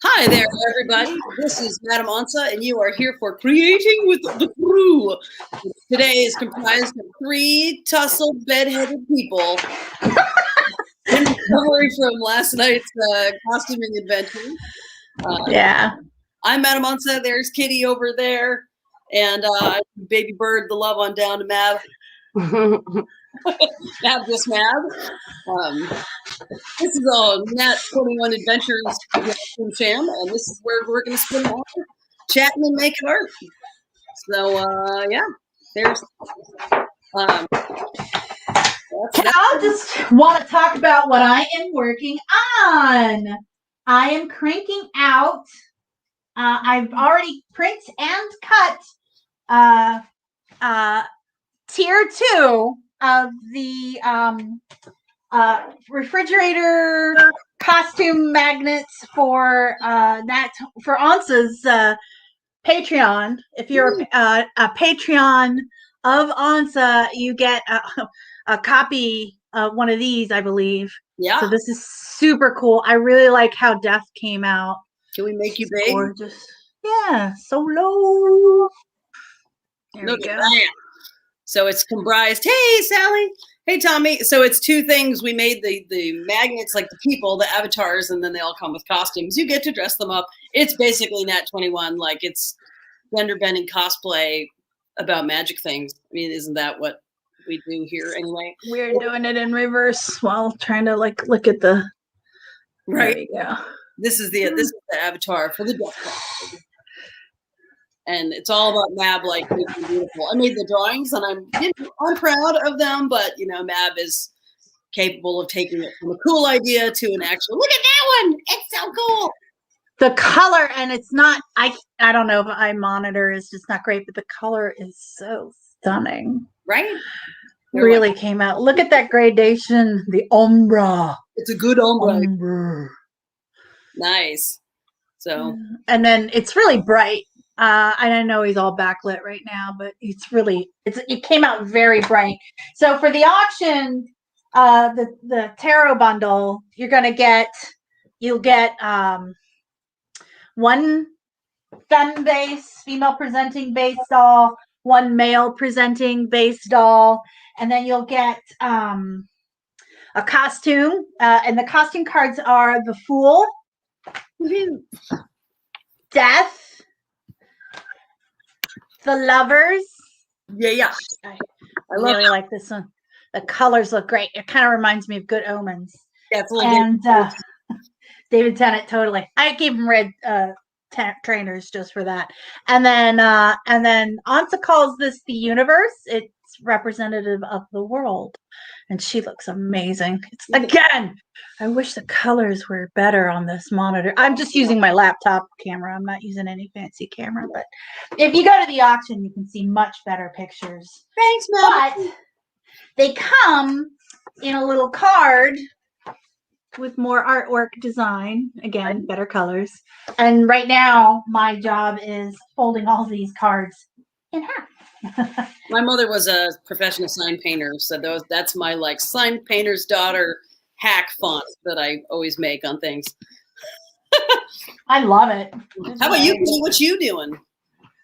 Hi there, everybody. This is Madam Ansa, and you are here for Creating with the Crew. Today is comprised of 3 tussled, bed-headed people in recovery from last night's costuming adventure. Yeah. I'm Madam Ansa. There's Kitty over there, and Baby Bird, the love on down to Mab. Mab just Mab. This is all Nat 21 Adventures from Sham, and this is where we're going to spend more chatting and making art. So, yeah, there's. I just want to talk about what I am working on. I am cranking out. I've already printed and cut tier 2 of the refrigerator costume magnets for Ansa's Patreon. If you're a Patreon of Ansa, you get a copy of one of these, I believe. Yeah. So this is super cool. I really like how Death came out. Can we make you big? Gorgeous. Yeah, so low. There Look we at go. that. So it's comprised. Hey, Sally. Hey, Tommy. So it's 2 things. We made the magnets, like the people, the avatars, and then they all come with costumes. You get to dress them up. It's basically Nat 21. Like, it's gender bending cosplay about magic things. I mean, isn't that what we do here anyway? We're doing it in reverse while trying to look at the. Right. There you go. This is the avatar for the Death Class. And it's all about Mab, like, making beautiful. I made the drawings, and I'm proud of them, but, you know, Mab is capable of taking it from a cool idea to an actual, look at that one! It's so cool! The color, and it's not, I don't know if iMonitor is just not great, but the color is so stunning. Right? Really came out. Look at that gradation, the ombre. It's a good ombre. Nice. So. And then it's really bright. I know he's all backlit right now, but it came out very bright. So for the auction, the tarot bundle, you'll get 1 female presenting base doll, 1 male presenting base doll, and then you'll get a costume. And the costume cards are the Fool, Death, the Lovers. Yeah. I really like this one. The colors look great. It kind of reminds me of Good Omens. Yeah, it's a little David Tennant, totally. I gave him red trainers just for that. And then Ansa calls this the universe. It's representative of the world. And she looks amazing. Again, I wish the colors were better on this monitor. I'm just using my laptop camera. I'm not using any fancy camera. But if you go to the auction, you can see much better pictures. Thanks, Mom. But they come in a little card with more artwork design. Again, better colors. And right now, my job is folding all these cards in half. My mother was a professional sign painter, so that's my sign painter's daughter hack font that I always make on things. I love it. How about you? What you doing?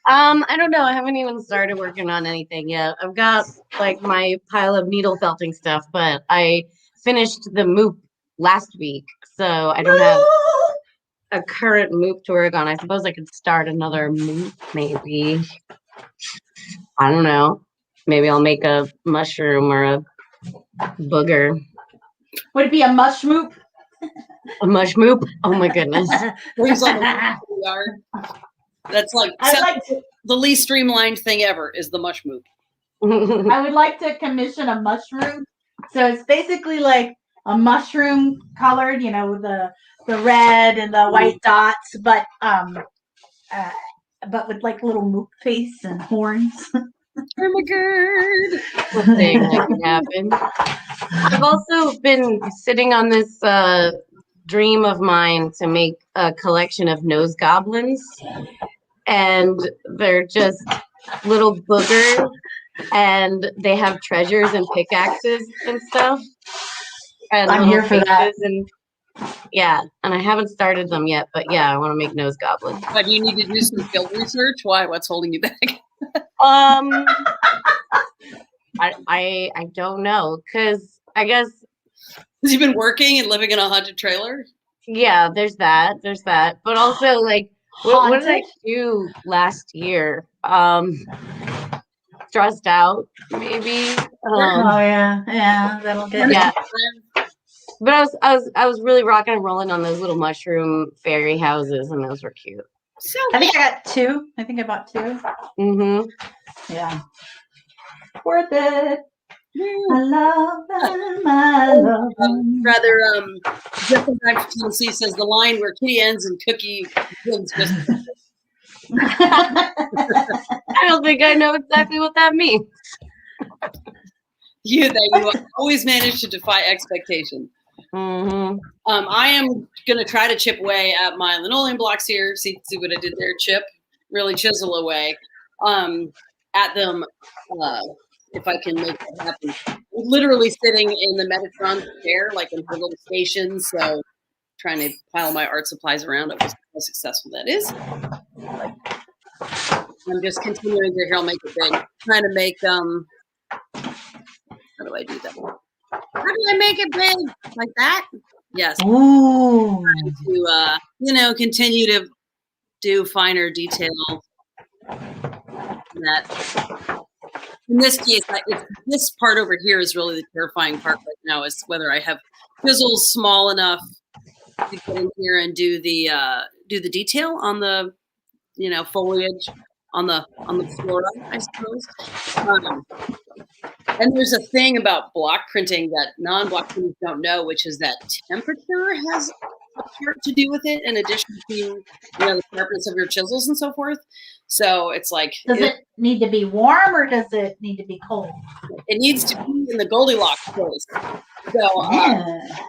I don't know. I haven't even started working on anything yet. I've got my pile of needle felting stuff, but I finished the MOOP last week, so I don't have a current MOOP to work on. I suppose I could start another MOOP, maybe. I don't know. Maybe I'll make a mushroom or a booger. Would it be a mush moop? A mush moop? Oh my goodness. That's the least streamlined thing ever is the mush moop. I would like to commission a mushroom. So it's basically like a mushroom colored, the red and the white dots, but with little moop face and horns. Oh my god! Thing that can happen. I've also been sitting on this dream of mine to make a collection of nose goblins, and they're just little boogers, and they have treasures and pickaxes and stuff. And I'm here for that. And Yeah, and I haven't started them yet, but yeah, I want to make nose goblins. But you need to do some field research. Why? What's holding you back? Um, I don't know, because I guess Because you've been working and living in a haunted trailer. yeah, there's that, but also like, what did I Haunted? do last year? Stressed out, maybe. Oh yeah, that'll get Yeah. you. But I was really rocking and rolling on those little mushroom fairy houses, and those were cute. So I think I got 2. I think I bought 2. Mm-hmm. Yeah. Worth it. I love them. I love them. rather, Jeff from Tennessee says the line where Kitty ends and Cookie begins. I don't think I know exactly what that means. You always manage to defy expectation. Mm-hmm. I am gonna try to chip away at my linoleum blocks here. See what I did there. Chip, really chisel away at them. If I can make that happen. Literally sitting in the Metatron chair, like in her little station. So trying to pile my art supplies around. It was how successful that is. I'm just continuing to here. I'll make it big. Trying to make how do I do that? How do I make it big like that? Yes. Ooh. To continue to do finer detail. That in this case, this part over here is really the terrifying part right now. Is whether I have chisels small enough to get in here and do the detail on the foliage on the flora, I suppose. And there's a thing about block printing that non-block printers don't know, which is that temperature has a part to do with it, in addition to the sharpness of your chisels and so forth. So it's like, does it need to be warm or does it need to be cold? It needs to be in the Goldilocks place. So,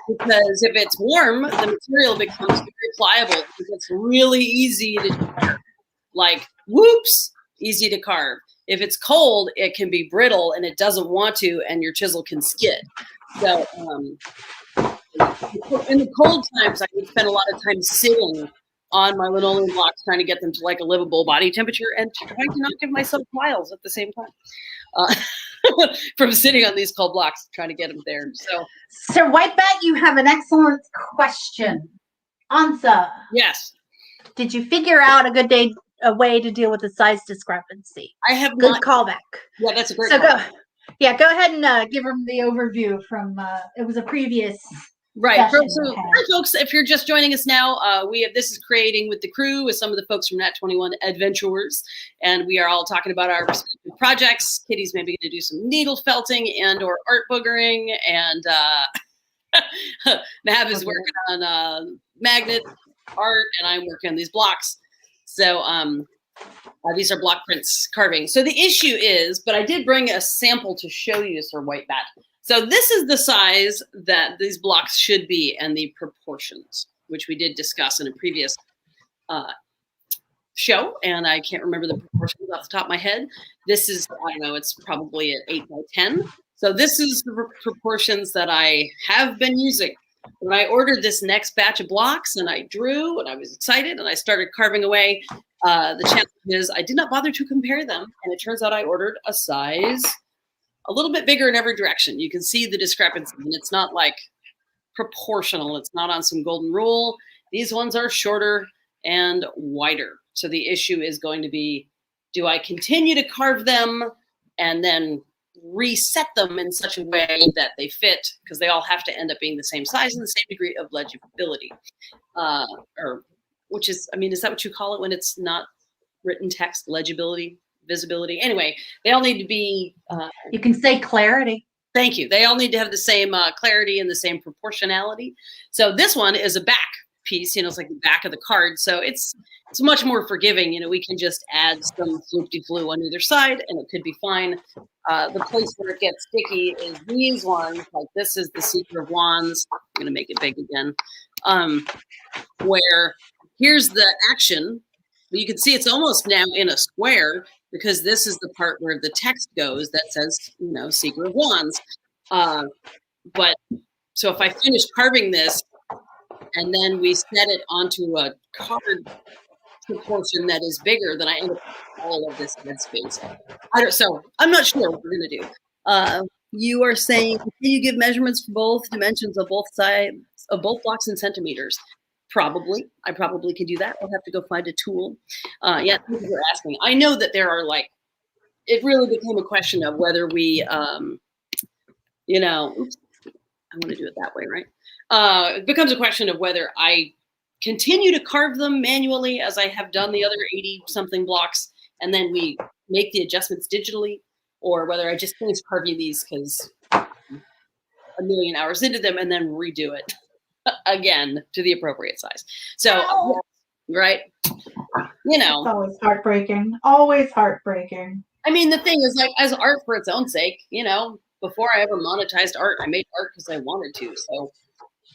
because if it's warm, the material becomes very pliable. It's really easy to carve. Like, whoops, easy to carve. If it's cold, it can be brittle and it doesn't want to, and your chisel can skid. So, in the cold times, I would spend a lot of time sitting on my linoleum blocks trying to get them to like a livable body temperature and trying to not give myself piles at the same time. From sitting on these cold blocks, trying to get them there. So, Sir Whitebat, you have an excellent question. Ansa. Yes. Did you figure out a way to deal with the size discrepancy? I have Good not. callback. Yeah, that's a great. So go ahead and give them the overview from. It was a previous. Right. So, hi, folks, if you're just joining us now, this is Creating with the Crew with some of the folks from Nat 21 Adventurers, and we are all talking about our respective projects. Kitty's maybe going to do some needle felting and or art boogering, and Mab is working on magnet art, and I'm working on these blocks. So these are block prints carving. So the issue is, but I did bring a sample to show you, Sir Whitebat. So this is the size that these blocks should be and the proportions, which we did discuss in a previous show. And I can't remember the proportions off the top of my head. This is, I don't know, it's probably at 8 by 10. So this is the proportions that I have been using. When I ordered this next batch of blocks and I drew and I was excited and I started carving away, the challenge is I did not bother to compare them. And it turns out I ordered a size a little bit bigger in every direction. You can see the discrepancy, and it's not like proportional. It's not on some golden rule. These ones are shorter and wider. So the issue is going to be, do I continue to carve them and then reset them in such a way that they fit? Because they all have to end up being the same size and the same degree of legibility. Is that what you call it when it's not written text? Legibility? Visibility. Anyway, they all need to be. You can say clarity. Thank you. They all need to have the same clarity and the same proportionality. So this one is a back piece. It's like the back of the card. So it's much more forgiving. We can just add some floop-de-floo on either side, and it could be fine. The place where it gets sticky is these ones. Like this is the Seeker of Wands. I'm going to make it big again. Where here's the action. But you can see it's almost now in a square because this is the part where the text goes that says, Seeker of Wands. But so if I finish carving this, and then we set it onto a card proportion that is bigger, then I end up with all of this head space. So I'm not sure what we're going to do. You are saying, can you give measurements for both dimensions of both sides of both blocks in centimeters? Probably. I probably could do that. I'll have to go find a tool. Yeah, thank you for asking. I know that there are it really became a question of whether we, oops, I want to do it that way, right? It becomes a question of whether I continue to carve them manually as I have done the other 80 something blocks, and then we make the adjustments digitally, or whether I just finish carving these because a million hours into them and then redo it again to the appropriate size. So, right. It's always heartbreaking. Always heartbreaking. I mean, the thing is, as art for its own sake, before I ever monetized art, I made art because I wanted to. So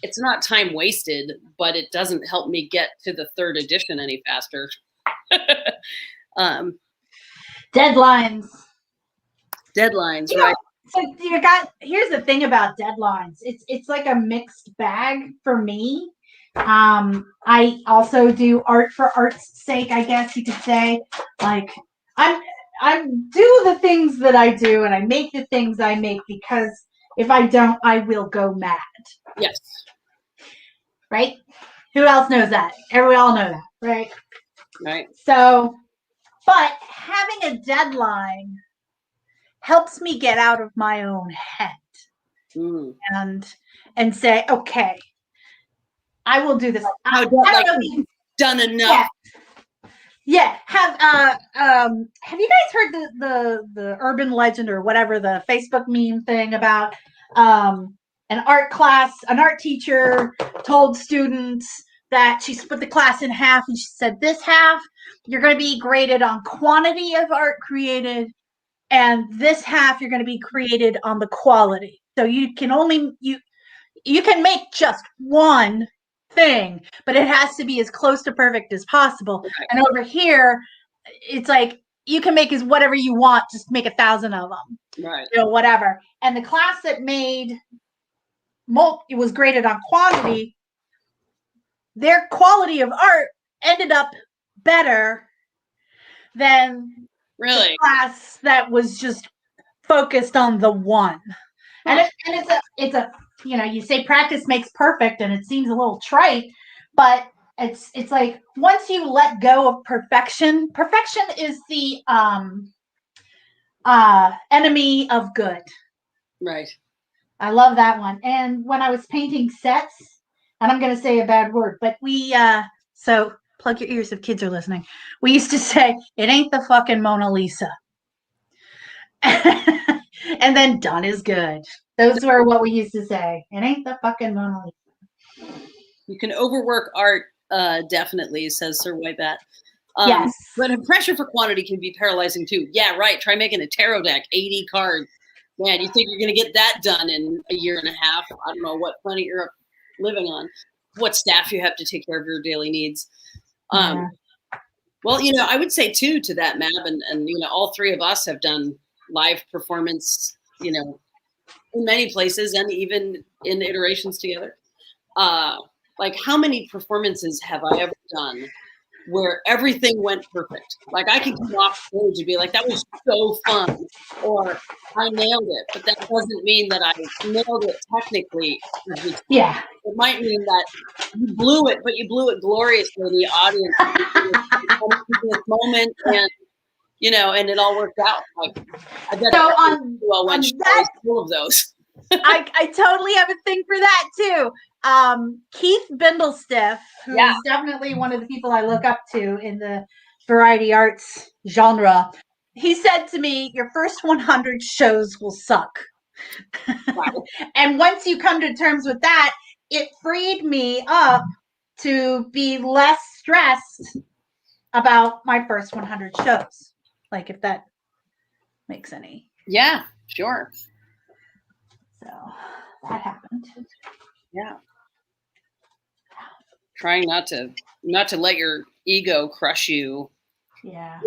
it's not time wasted, but it doesn't help me get to the 3rd edition any faster. Deadlines, right? So here's the thing about deadlines. It's like a mixed bag for me. I also do art for art's sake, I guess you could say. Like I do the things that I do and I make the things I make because if I don't, I will go mad. Yes. Right? Who else knows that? We all know that, right? Right. So, but having a deadline helps me get out of my own head and say, okay, I will do this. Done enough. Yeah. Have you guys heard the urban legend or whatever, the Facebook meme thing about an art class, an art teacher told students that she split the class in half and she said, this half, you're going to be graded on quantity of art created, and this half you're going to be graded on the quality. So you can make just one thing, but it has to be as close to perfect as possible. Okay. And over here, it's like you can make whatever you want, just make 1,000 of them, right? Whatever. And the class that made it was graded on quantity. Their quality of art ended up better than the class that was just focused on the one. And it's a you say practice makes perfect, and it seems a little trite, but it's like once you let go of perfection is the enemy of good. Right. I love that one. And when I was painting sets, and I'm going to say a bad word, but so plug your ears if kids are listening. We used to say, it ain't the fucking Mona Lisa. And then done is good. Those were what we used to say. It ain't the fucking Mona Lisa. You can overwork art, definitely, says Sir Whitebat. Yes. But pressure for quantity can be paralyzing too. Yeah, right. Try making a tarot deck, 80 cards. Man, you think you're going to get that done in a year and a half? I don't know what planet you're living on, what staff you have to take care of your daily needs. Well, I would say too to that, Mab, and all three of us have done live performance, in many places and even in iterations together. Like how many performances have I ever done where everything went perfect? Like I can come off stage and be like, that was so fun, or I nailed it, but that doesn't mean that I nailed it technically. Yeah. It might mean that you blew it, but you blew it gloriously. The audience in this moment, and and it all worked out. Like I bet full of those. I totally have a thing for that too. Keith Bindlestiff, who is definitely one of the people I look up to in the variety arts genre, he said to me, your first 100 shows will suck. Wow. And once you come to terms with that, it freed me up to be less stressed about my first 100 shows. Like if that makes any. Yeah, sure. So that happened. Yeah. Trying not to let your ego crush you. Yeah.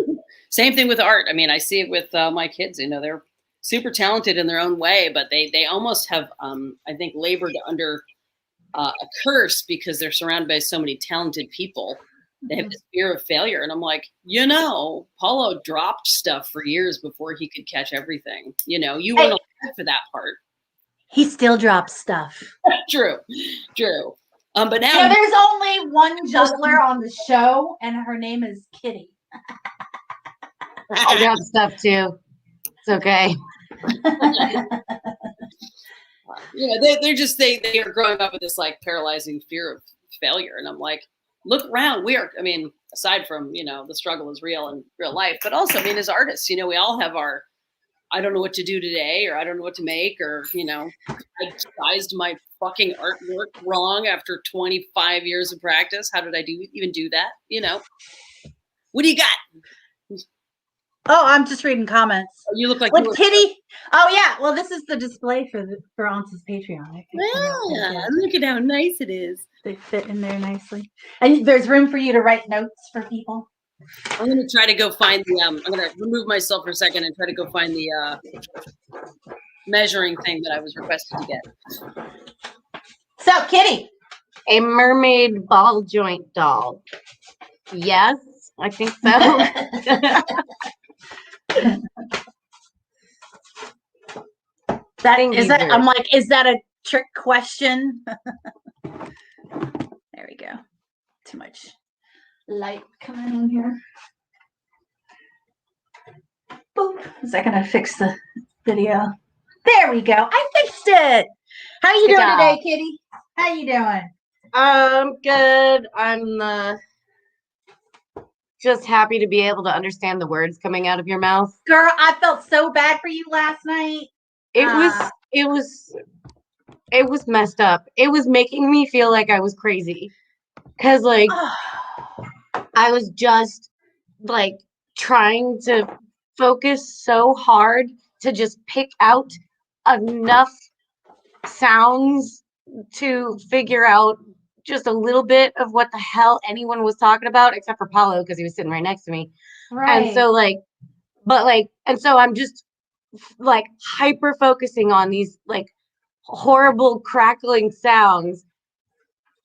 Same thing with art. I mean, I see it with my kids. They're super talented in their own way, but they almost have, I think, labored under a curse because they're surrounded by so many talented people. They have this fear of failure. And I'm like, Paulo dropped stuff for years before he could catch everything. You weren't alive for that part. He still drops stuff. True. But now there's only one juggler on the show, and her name is Kitty. I drop stuff too. It's okay. they are growing up with this like paralyzing fear of failure. And I'm like, look around. Aside from, the struggle is real in real life, but also, as artists, we all have our, I don't know what to do today, or I don't know what to make, or, I sized my fucking artwork wrong after 25 years of practice. How did I even do that? What do you got? Oh, I'm just reading comments. Oh, you look like Kitty. Oh yeah. Well, this is the display for Once's Patreon. Yeah, look at how nice it is. They fit in there nicely, and there's room for you to write notes for people. I'm gonna try to go find the. I'm gonna remove myself for a second and try to go find the measuring thing that I was requested to get. So, Kitty, a mermaid ball joint doll. Yes, I think so. I'm like, is that a trick question? There we go. Too much light coming in here. Boop. Is that gonna fix the video? There we go. I fixed it. How you doing today, Kitty? How you doing? Good. I'm just happy to be able to understand the words coming out of your mouth. Girl, I felt so bad for you last night. It was messed up. It was making me feel like I was crazy. Cause I was just like trying to focus so hard to just pick out enough sounds to figure out just a little bit of what the hell anyone was talking about, except for Paulo, because he was sitting right next to me. Right. And so so I'm just like hyper focusing on these like horrible crackling sounds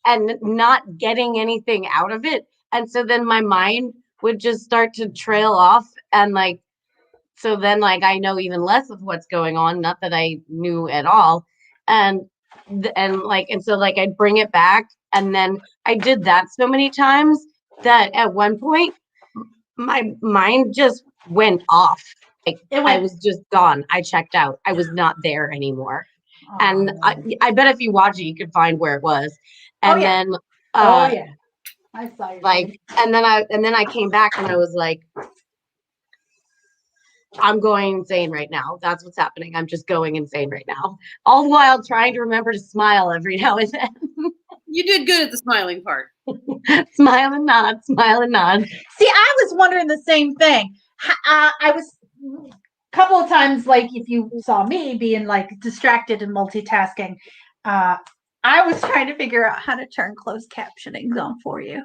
and not getting anything out of it. And so then my mind would just start to trail off, and so then I know even less of what's going on, not that I knew at all. And so I'd bring it back, and then I did that so many times that at one point my mind just went off. I was just gone. I checked out. I was not there anymore. Oh. And I bet if you watch it, you could find where it was. And then I saw you. And then I came back and I was like, I'm going insane right now. That's what's happening. I'm just going insane right now. All the while trying to remember to smile every now and then. You did good at the smiling part. Smile and nod. See, I was wondering the same thing. I was a couple of times, if you saw me being distracted and multitasking, I was trying to figure out how to turn closed captioning on for you.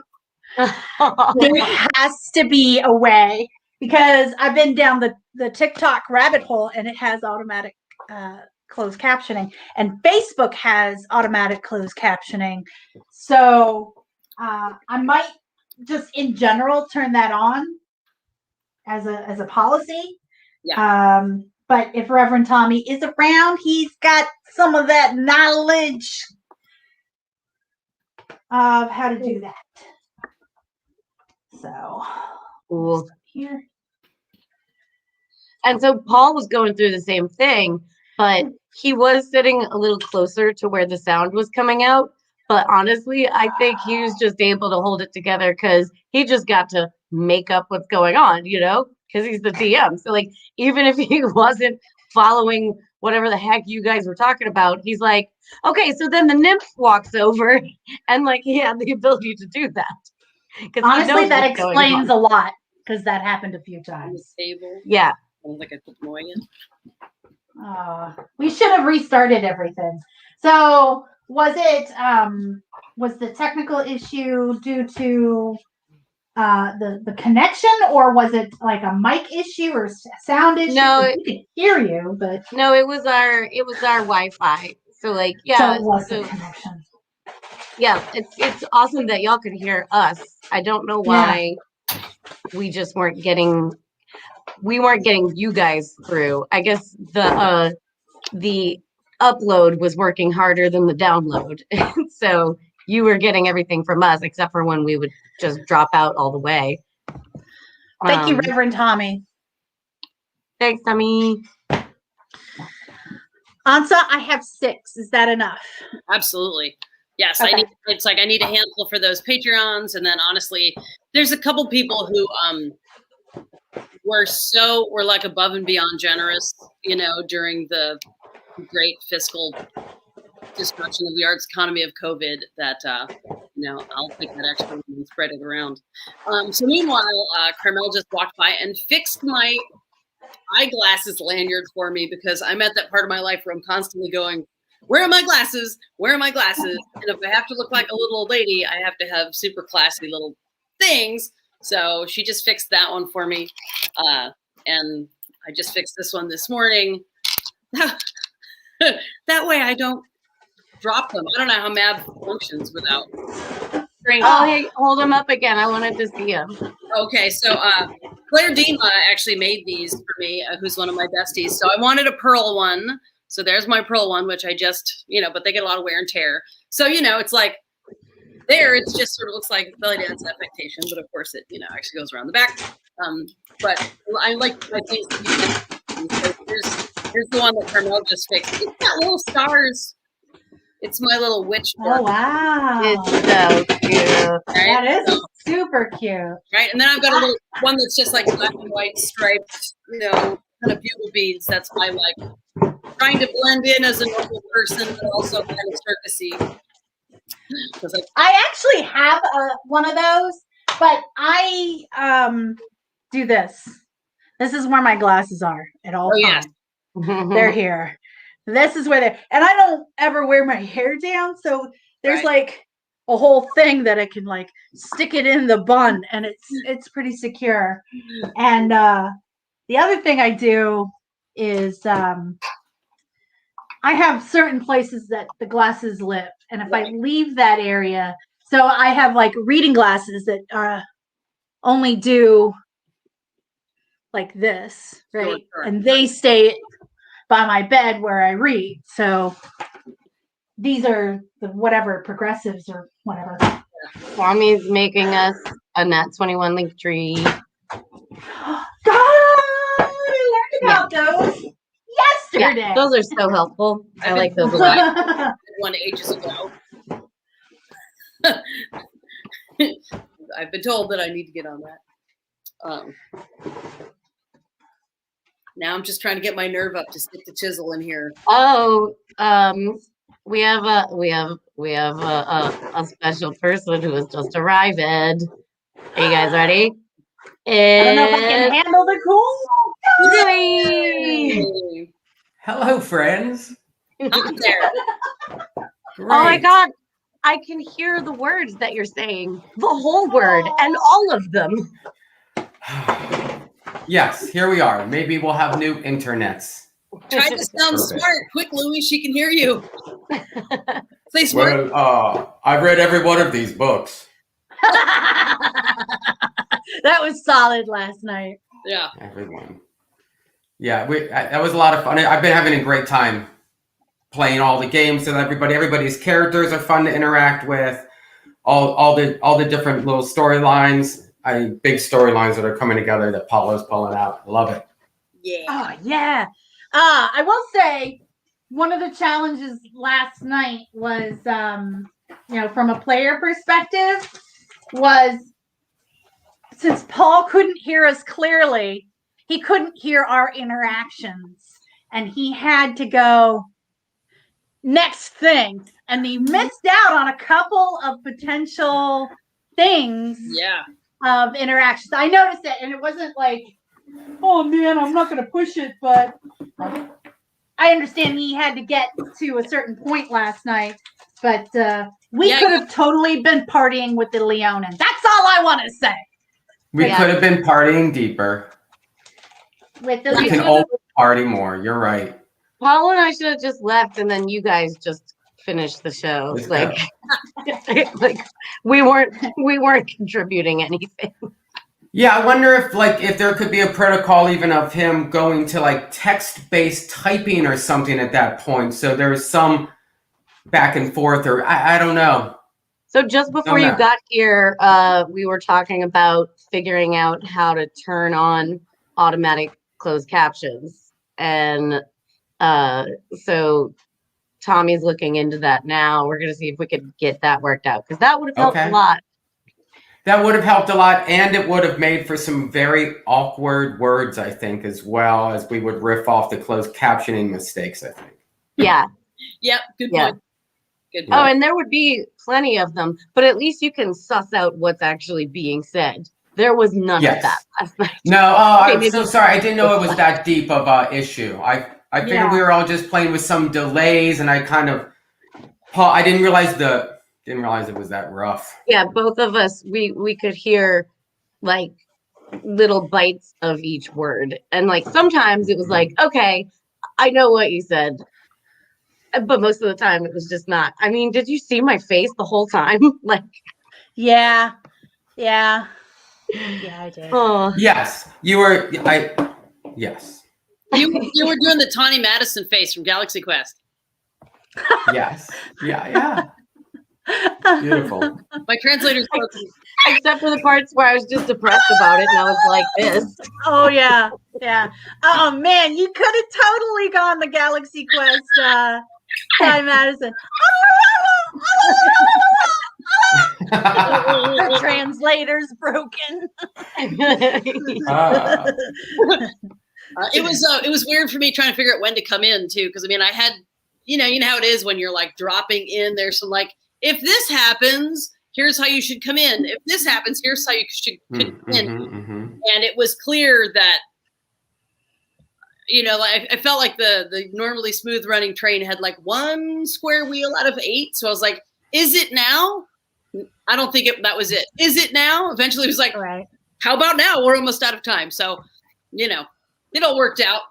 There has to be a way, because I've been down the TikTok rabbit hole, and it has automatic closed captioning, and Facebook has automatic closed captioning. So I might just in general turn that on as a policy. Yeah. But if Reverend Tommy is around, he's got some of that knowledge of how to do that. So cool. Here. And so Paul was going through the same thing, but he was sitting a little closer to where the sound was coming out. But honestly, I think he was just able to hold it together because he just got to make up what's going on, because he's the DM. So even if he wasn't following whatever the heck you guys were talking about, he's like, okay, so then the nymph walks over, and he had the ability to do that. Honestly, that explains a lot, because that happened a few times. Table. Yeah. Like I put more in. We should have restarted everything. So was the technical issue due to the connection, or was it a mic issue or sound issue? No, we could hear you, but no, it was our Wi-Fi. So so it was the connection. Yeah, it's awesome that y'all could hear us. I don't know why we just weren't getting you guys through. I guess the upload was working harder than the download. So you were getting everything from us except for when we would just drop out all the way. Thank you, Reverend Tommy. Thanks, Tommy. Ansa, I have 6. Is that enough? Absolutely. Yes, Okay. I need a handful for those Patreons, and then honestly, there's a couple people who were like above and beyond generous, during the great fiscal destruction of the arts economy of COVID that I'll take that extra one and spread it around. So meanwhile, Carmel just walked by and fixed my eyeglasses lanyard for me because I'm at that part of my life where I'm constantly going, where are my glasses? Where are my glasses? And if I have to look like a little old lady, I have to have super classy little things. So she just fixed that one for me. And I just fixed this one this morning. That way I don't drop them. I don't know how MAB functions without. Oh, hey, hold them up again. I wanted to see them. Okay, so Claire Dima actually made these for me, who's one of my besties. So I wanted a pearl one. So there's my pearl one, which I just, but they get a lot of wear and tear. So, it's like there, it's just sort of looks like belly dance affectation, but of course it, actually goes around the back. But I like my things to be so here's the one that Carmel just fixed. It's got little stars. It's my little witch board. Oh, wow. It's so cute. That is super cute. Right, and then I've got a little one that's just like black and white striped, kind of bugle beads. That's my trying to blend in as a normal person, but also kind of circusy. I actually have one of those, but I do this. This is where my glasses are at all times. Yes. They're here. This is where they're, and I don't ever wear my hair down, so there's like a whole thing that I can stick it in the bun, and it's pretty secure. And the other thing I do is I have certain places that the glasses live, and if I leave that area, so I have reading glasses that only do like this, right? Sure. And they stay by my bed where I read. So these are the whatever progressives or whatever. Swami's making us a Nat 21 link tree. God, I learned about those yesterday. Yeah, those are so helpful. I like those a lot. One ages ago. I've been told that I need to get on that. Now I'm just trying to get my nerve up to stick the chisel in here. Oh, we have a special person who has just arrived. Are you guys ready? I don't know if I can handle the cool. Hey. Hello, friends. Up there. Oh my God. I can hear the words that you're saying. The whole word and all of them. Yes, here we are. Maybe we'll have new internets. Try to sound Perfect. smart. Quick, Louie, she can hear you. Say smart. Well, I've read every one of these books. That was solid last night. Yeah. Everyone. Yeah, that was a lot of fun. I've been having a great time playing all the games with everybody. Everybody's characters are fun to interact with. All the different little storylines. Big storylines that are coming together that Paulo's pulling out. I love it. Yeah. Oh yeah. I will say one of the challenges last night was from a player perspective was since Paul couldn't hear us clearly, he couldn't hear our interactions and he had to go next thing and he missed out on a couple of potential things. Yeah. Of interactions. I noticed it and it wasn't like, oh man, I'm not going to push it, but I understand he had to get to a certain point last night, but we could have totally been partying with the Leonin. That's all I want to say. We could have been partying deeper. With the We can Leonin. always party more. You're right. Paul and I should have just left and then you guys just finish the show. Let's Like, like we weren't contributing anything. Yeah, I wonder if there could be a protocol even of him going to like text-based typing or something at that point. So there's some back and forth, or I don't know. So just before you got here, we were talking about figuring out how to turn on automatic closed captions. And so Tommy's looking into that now. We're going to see if we could get that worked out, because that would have helped a lot. That would have helped a lot, and it would have made for some very awkward words, I think, as well, as we would riff off the closed captioning mistakes, I think. Yeah. Yep. Good point. Good Oh, and there would be plenty of them, but at least you can suss out what's actually being said. There was none of that last night. No, I'm so sorry. I didn't know it was that deep of a issue. I figured we were all just playing with some delays, and I didn't realize it was that rough. Yeah, both of us, we could hear like little bites of each word, and like sometimes it was like, okay, I know what you said. But most of the time it was just not. I mean, did you see my face the whole time? Like, yeah, I did. Oh, yes, you were. Yes. You were doing the Tawny Madison face from Galaxy Quest. Yes. Yeah. Beautiful. My translator's broken. except for the parts where I was just depressed about it, and I was like this. Oh yeah. Oh man, you could have totally gone the Galaxy Quest. Ty Madison. The translator's broken. It was weird for me trying to figure out when to come in too, because I mean I had, you know how it is when you're like dropping in. There's some like, if this happens, here's how you should come in. If this happens, here's how you should come in. And it was clear that, like I felt like the normally smooth running train had like one square wheel out of 8. So I was like, is it now? I don't think that was it. Is it now? Eventually it was like, right. How about now? We're almost out of time. So, it all worked out.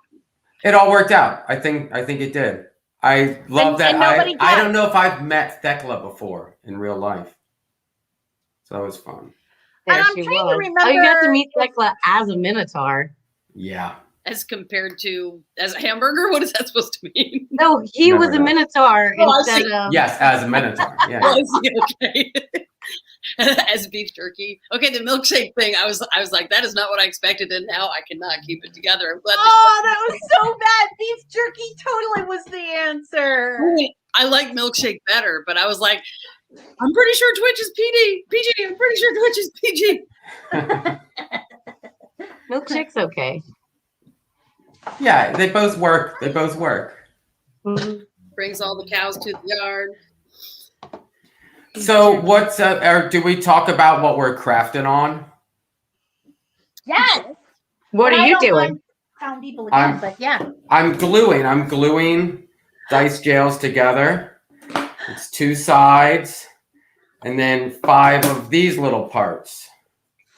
It all worked out. I think it did. I love that. I don't know if I've met Thekla before in real life. So it was fun. And I'm trying to remember. Oh, you got to meet Thekla as a Minotaur. Yeah. As compared to as a hamburger? What is that supposed to mean? No, he was a Minotaur instead of. Yes, as a Minotaur. Yeah. Okay. As beef jerky. Okay, the milkshake thing. I was like, that is not what I expected, and now I cannot keep it together. I'm glad. That was so bad. Beef jerky totally was the answer. I like milkshake better, but I was like, I'm pretty sure Twitch is PG. I'm pretty sure Twitch is PG. Milkshake's okay. Yeah, they both work. Mm-hmm. Brings all the cows to the yard. So what's up? Or do we talk about what we're crafting on? Yes. What are you doing? Found people again, but yeah. I'm gluing dice jails together. It's 2 sides, and then 5 of these little parts,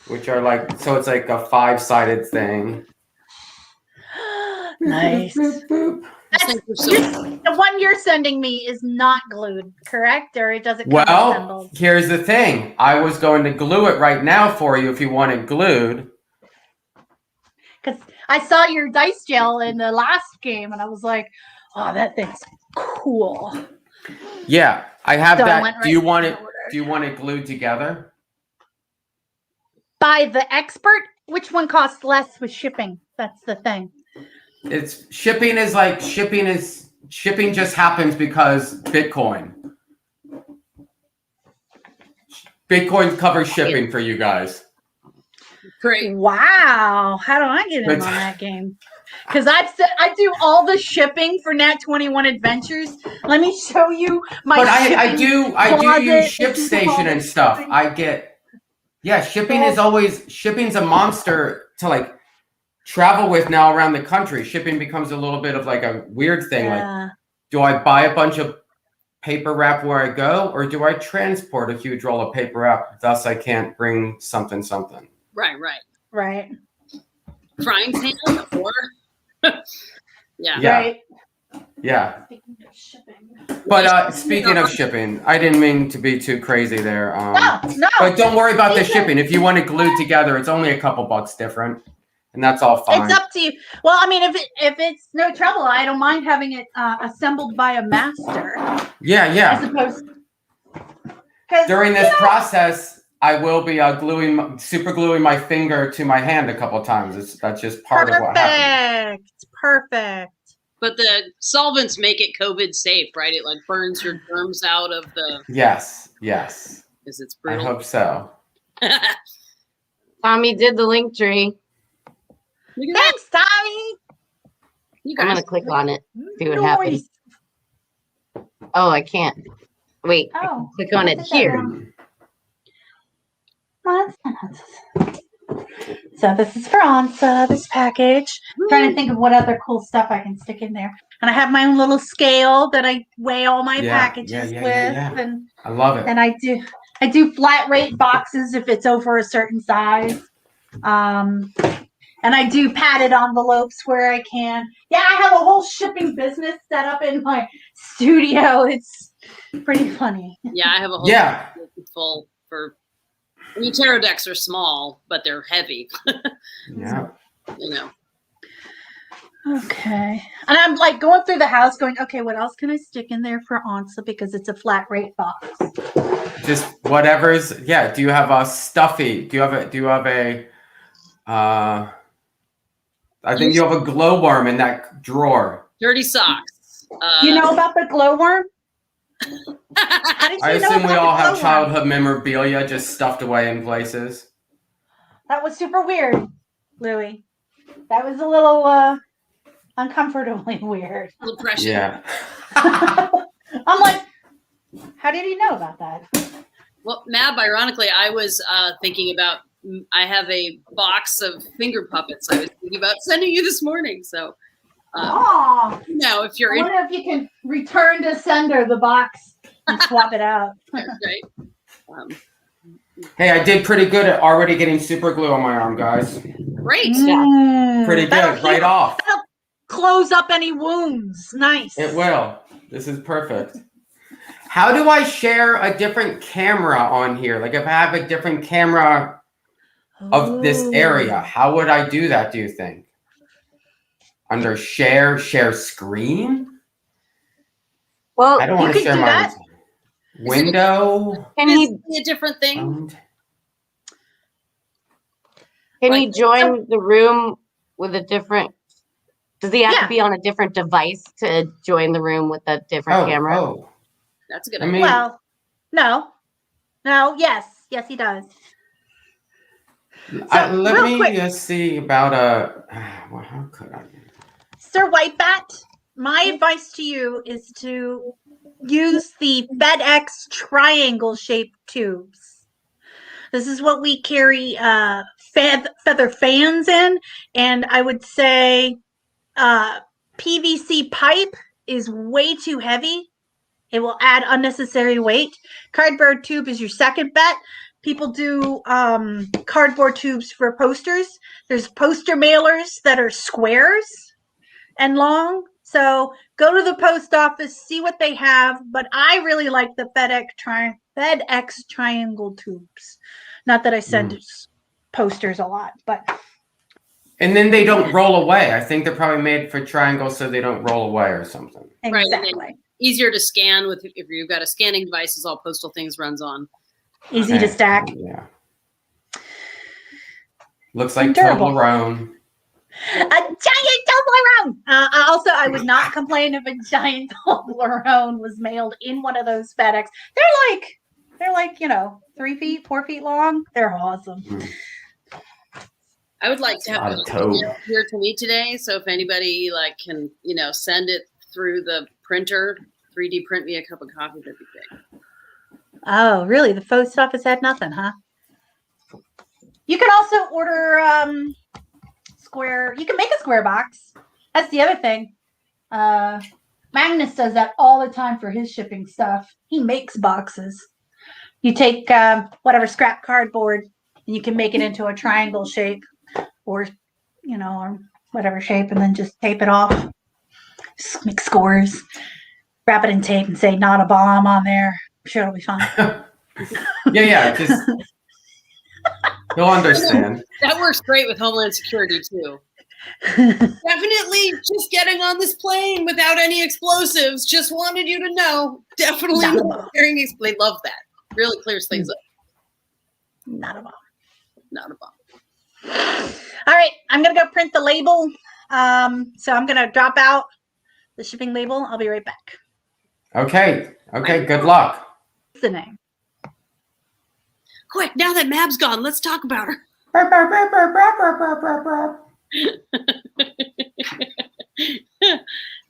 which are like, so it's like a 5-sided thing. Nice. Boop, boop, boop. The one you're sending me is not glued, correct? Or it doesn't come assembled? Here's the thing. I was going to glue it right now for you if you want it glued. Because I saw your dice gel in the last game, and I was like, oh, that thing's cool. Yeah, I have So that. I went Do you right want in it? order. Do you want it glued together? By the expert, which one costs less with shipping? That's the thing. It's shipping just happens because Bitcoin covers shipping for you guys. Great. Wow. How do I get in on that game? Because I do all the shipping for Nat 21 Adventures. Let me show you my. But I do use closet. ShipStation and stuff. Shipping's a monster to like travel with now around the country. Shipping becomes a little bit of like a weird thing. Yeah. Like, do I buy a bunch of paper wrap where I go, or do I transport a huge roll of paper wrap? Thus, I can't bring something. Right. Frying pan or yeah. Right. Yeah. Speaking of shipping. But speaking of shipping, I didn't mean to be too crazy there. No. But don't worry about the These are- shipping. If you want it glued together, it's only a couple bucks different, and that's all fine. It's up to you. Well, I mean, if it's no trouble, I don't mind having it assembled by a master. Yeah, As yeah. opposed. 'Cause, During you this know, process, I will be super gluing my finger to my hand a couple times. That's just part of what happens. Perfect. But the solvents make it COVID safe, right? It like burns your germs out of the. Yes. Because it's I brutal. hope so. Tommy did the link tree. Look at that. Thanks, Tommy. You I'm guys. gonna click on it. See what happens. Oh, I can't. Wait. I can click on it What's that here. wrong? So this is for Ansa, this package. Trying to think of what other cool stuff I can stick in there. And I have my own little scale that I weigh all my packages with. And I love it. and I do flat rate boxes if it's over a certain size. And I do padded envelopes where I can. Yeah, I have a whole shipping business set up in my studio. It's pretty funny. Yeah, I have a whole full for. I mean, tarot decks are small, but they're heavy. Yeah. You know. Okay. And I'm like going through the house going, okay, what else can I stick in there for Ansa because it's a flat rate box. Just whatever's. Yeah. Do you have a stuffy? Do you have a? I think you have a glowworm in that drawer. Dirty socks. You know about the glowworm? How did you I know assume we about all the have glowworm? childhood memorabilia just stuffed away in places. That was super weird, Louie. That was a little uncomfortably weird. A little pressure. Yeah. I'm like, how did you know about that? Well, Mab, ironically, I was thinking about. I have a box of finger puppets. I was thinking about sending you this morning. So, Oh, no, if I you're in, wonder if you can return to sender the box and swap it out. right? Hey, I did pretty good at already getting super glue on my arm, guys. Great. Pretty That'll good, right heal- off. that'll close up any wounds. Nice. It will. This is perfect. How do I share a different camera on here? Like if I have a different camera of this area, how would I do that, do you think? Under share screen? Well, I don't you want to could share do my that. window. can Is he it a different thing? join the room with a different? Does he have Yeah. to be on a different device to join the room with a different camera? Oh. That's a good I idea. mean, Well, no, yes, he does. let real me quick- just see about well, how could I? Sir Whitebat, my advice to you is to use the FedEx triangle shaped tubes. This is what we carry feather fans in, and I would say PVC pipe is way too heavy. It will add unnecessary weight. Cardboard tube is your second bet. People do cardboard tubes for posters. There's poster mailers that are squares and long. So go to the post office, see what they have. But I really like the FedEx triangle tubes. Not that I send posters a lot, but. And then they don't roll away. I think they're probably made for triangles so they don't roll away or something. Right, and then Exactly. easier to scan with if you've got a scanning device, is all Postal Things runs on. Easy to stack. Yeah. Looks like Durable. Toblerone. A giant Toblerone. Also, I would not complain if a giant Toblerone was mailed in one of those FedEx. They're like 3 feet, 4 feet long. They're awesome. I would like to have Lot of it toad. here to me today. So if anybody can, send it through the printer, 3D print me a cup of coffee, that'd be great. Oh, really? The post office had nothing, huh? You can also order square. You can make a square box. That's the other thing. Magnus does that all the time for his shipping stuff. He makes boxes. You take whatever scrap cardboard and you can make it into a triangle shape or, or whatever shape and then just tape it off. Just make scores, wrap it in tape, and say "not a bomb" on there. I'm sure it'll be fine. Yeah. Just you'll understand. That works great with Homeland Security too. Definitely just getting on this plane without any explosives. Just wanted you to know. Definitely Not a not bomb. carrying they love that. Really clears things up. Not a bomb. Not a bomb. All right, I'm gonna go print the label. So I'm gonna drop out the shipping label. I'll be right back. Okay. Good luck. What's the name? Quick, now that Mab's gone, let's talk about her.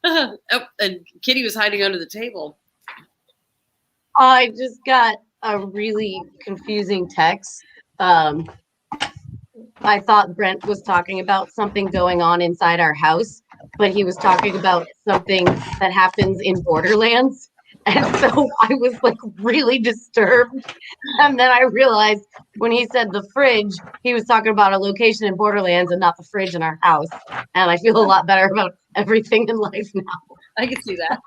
Oh, and Kitty was hiding under the table. I just got a really confusing text. I thought Brent was talking about something going on inside our house, but he was talking about something that happens in Borderlands. And so I was like really disturbed. And then I realized when he said the fridge, he was talking about a location in Borderlands and not the fridge in our house. And I feel a lot better about everything in life now. I can see that.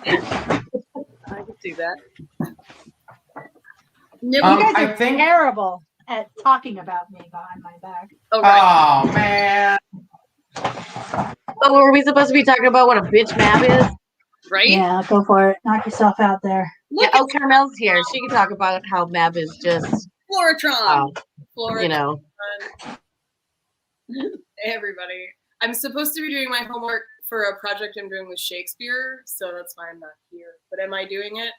I can see that. Nibble. You guys I are think- terrible at talking about me behind my back. Oh, right. Oh man. Oh, were we supposed to be talking about what a bitch Mab is? Right? Yeah, go for it. Knock yourself out there. Yeah, Look oh, Carmel's here. She can talk about how Mab is just, Floratron. Floratron. you know. Hey, everybody. I'm supposed to be doing my homework for a project I'm doing with Shakespeare, so that's why I'm not here. But am I doing it?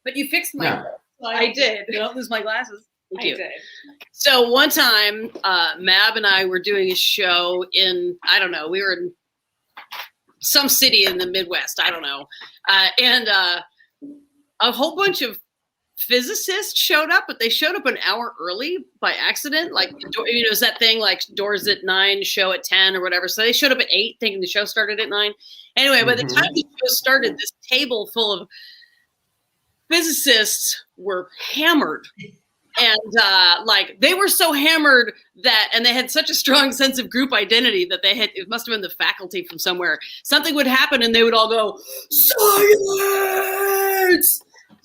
But you fixed my. No. I did. You don't lose my glasses. Thank you. did. So one time, Mab and I were doing a show in, I don't know, we were in some city in the Midwest, I don't know. And a whole bunch of physicists showed up, but they showed up an hour early by accident. Like, it was that thing like doors at 9, show at 10 or whatever. So they showed up at 8 thinking the show started at 9. Anyway, by the time the show started, this table full of physicists were hammered. And like they were so hammered that, and they had such a strong sense of group identity that they had, it must have been the faculty from somewhere. Something would happen and they would all go, silence.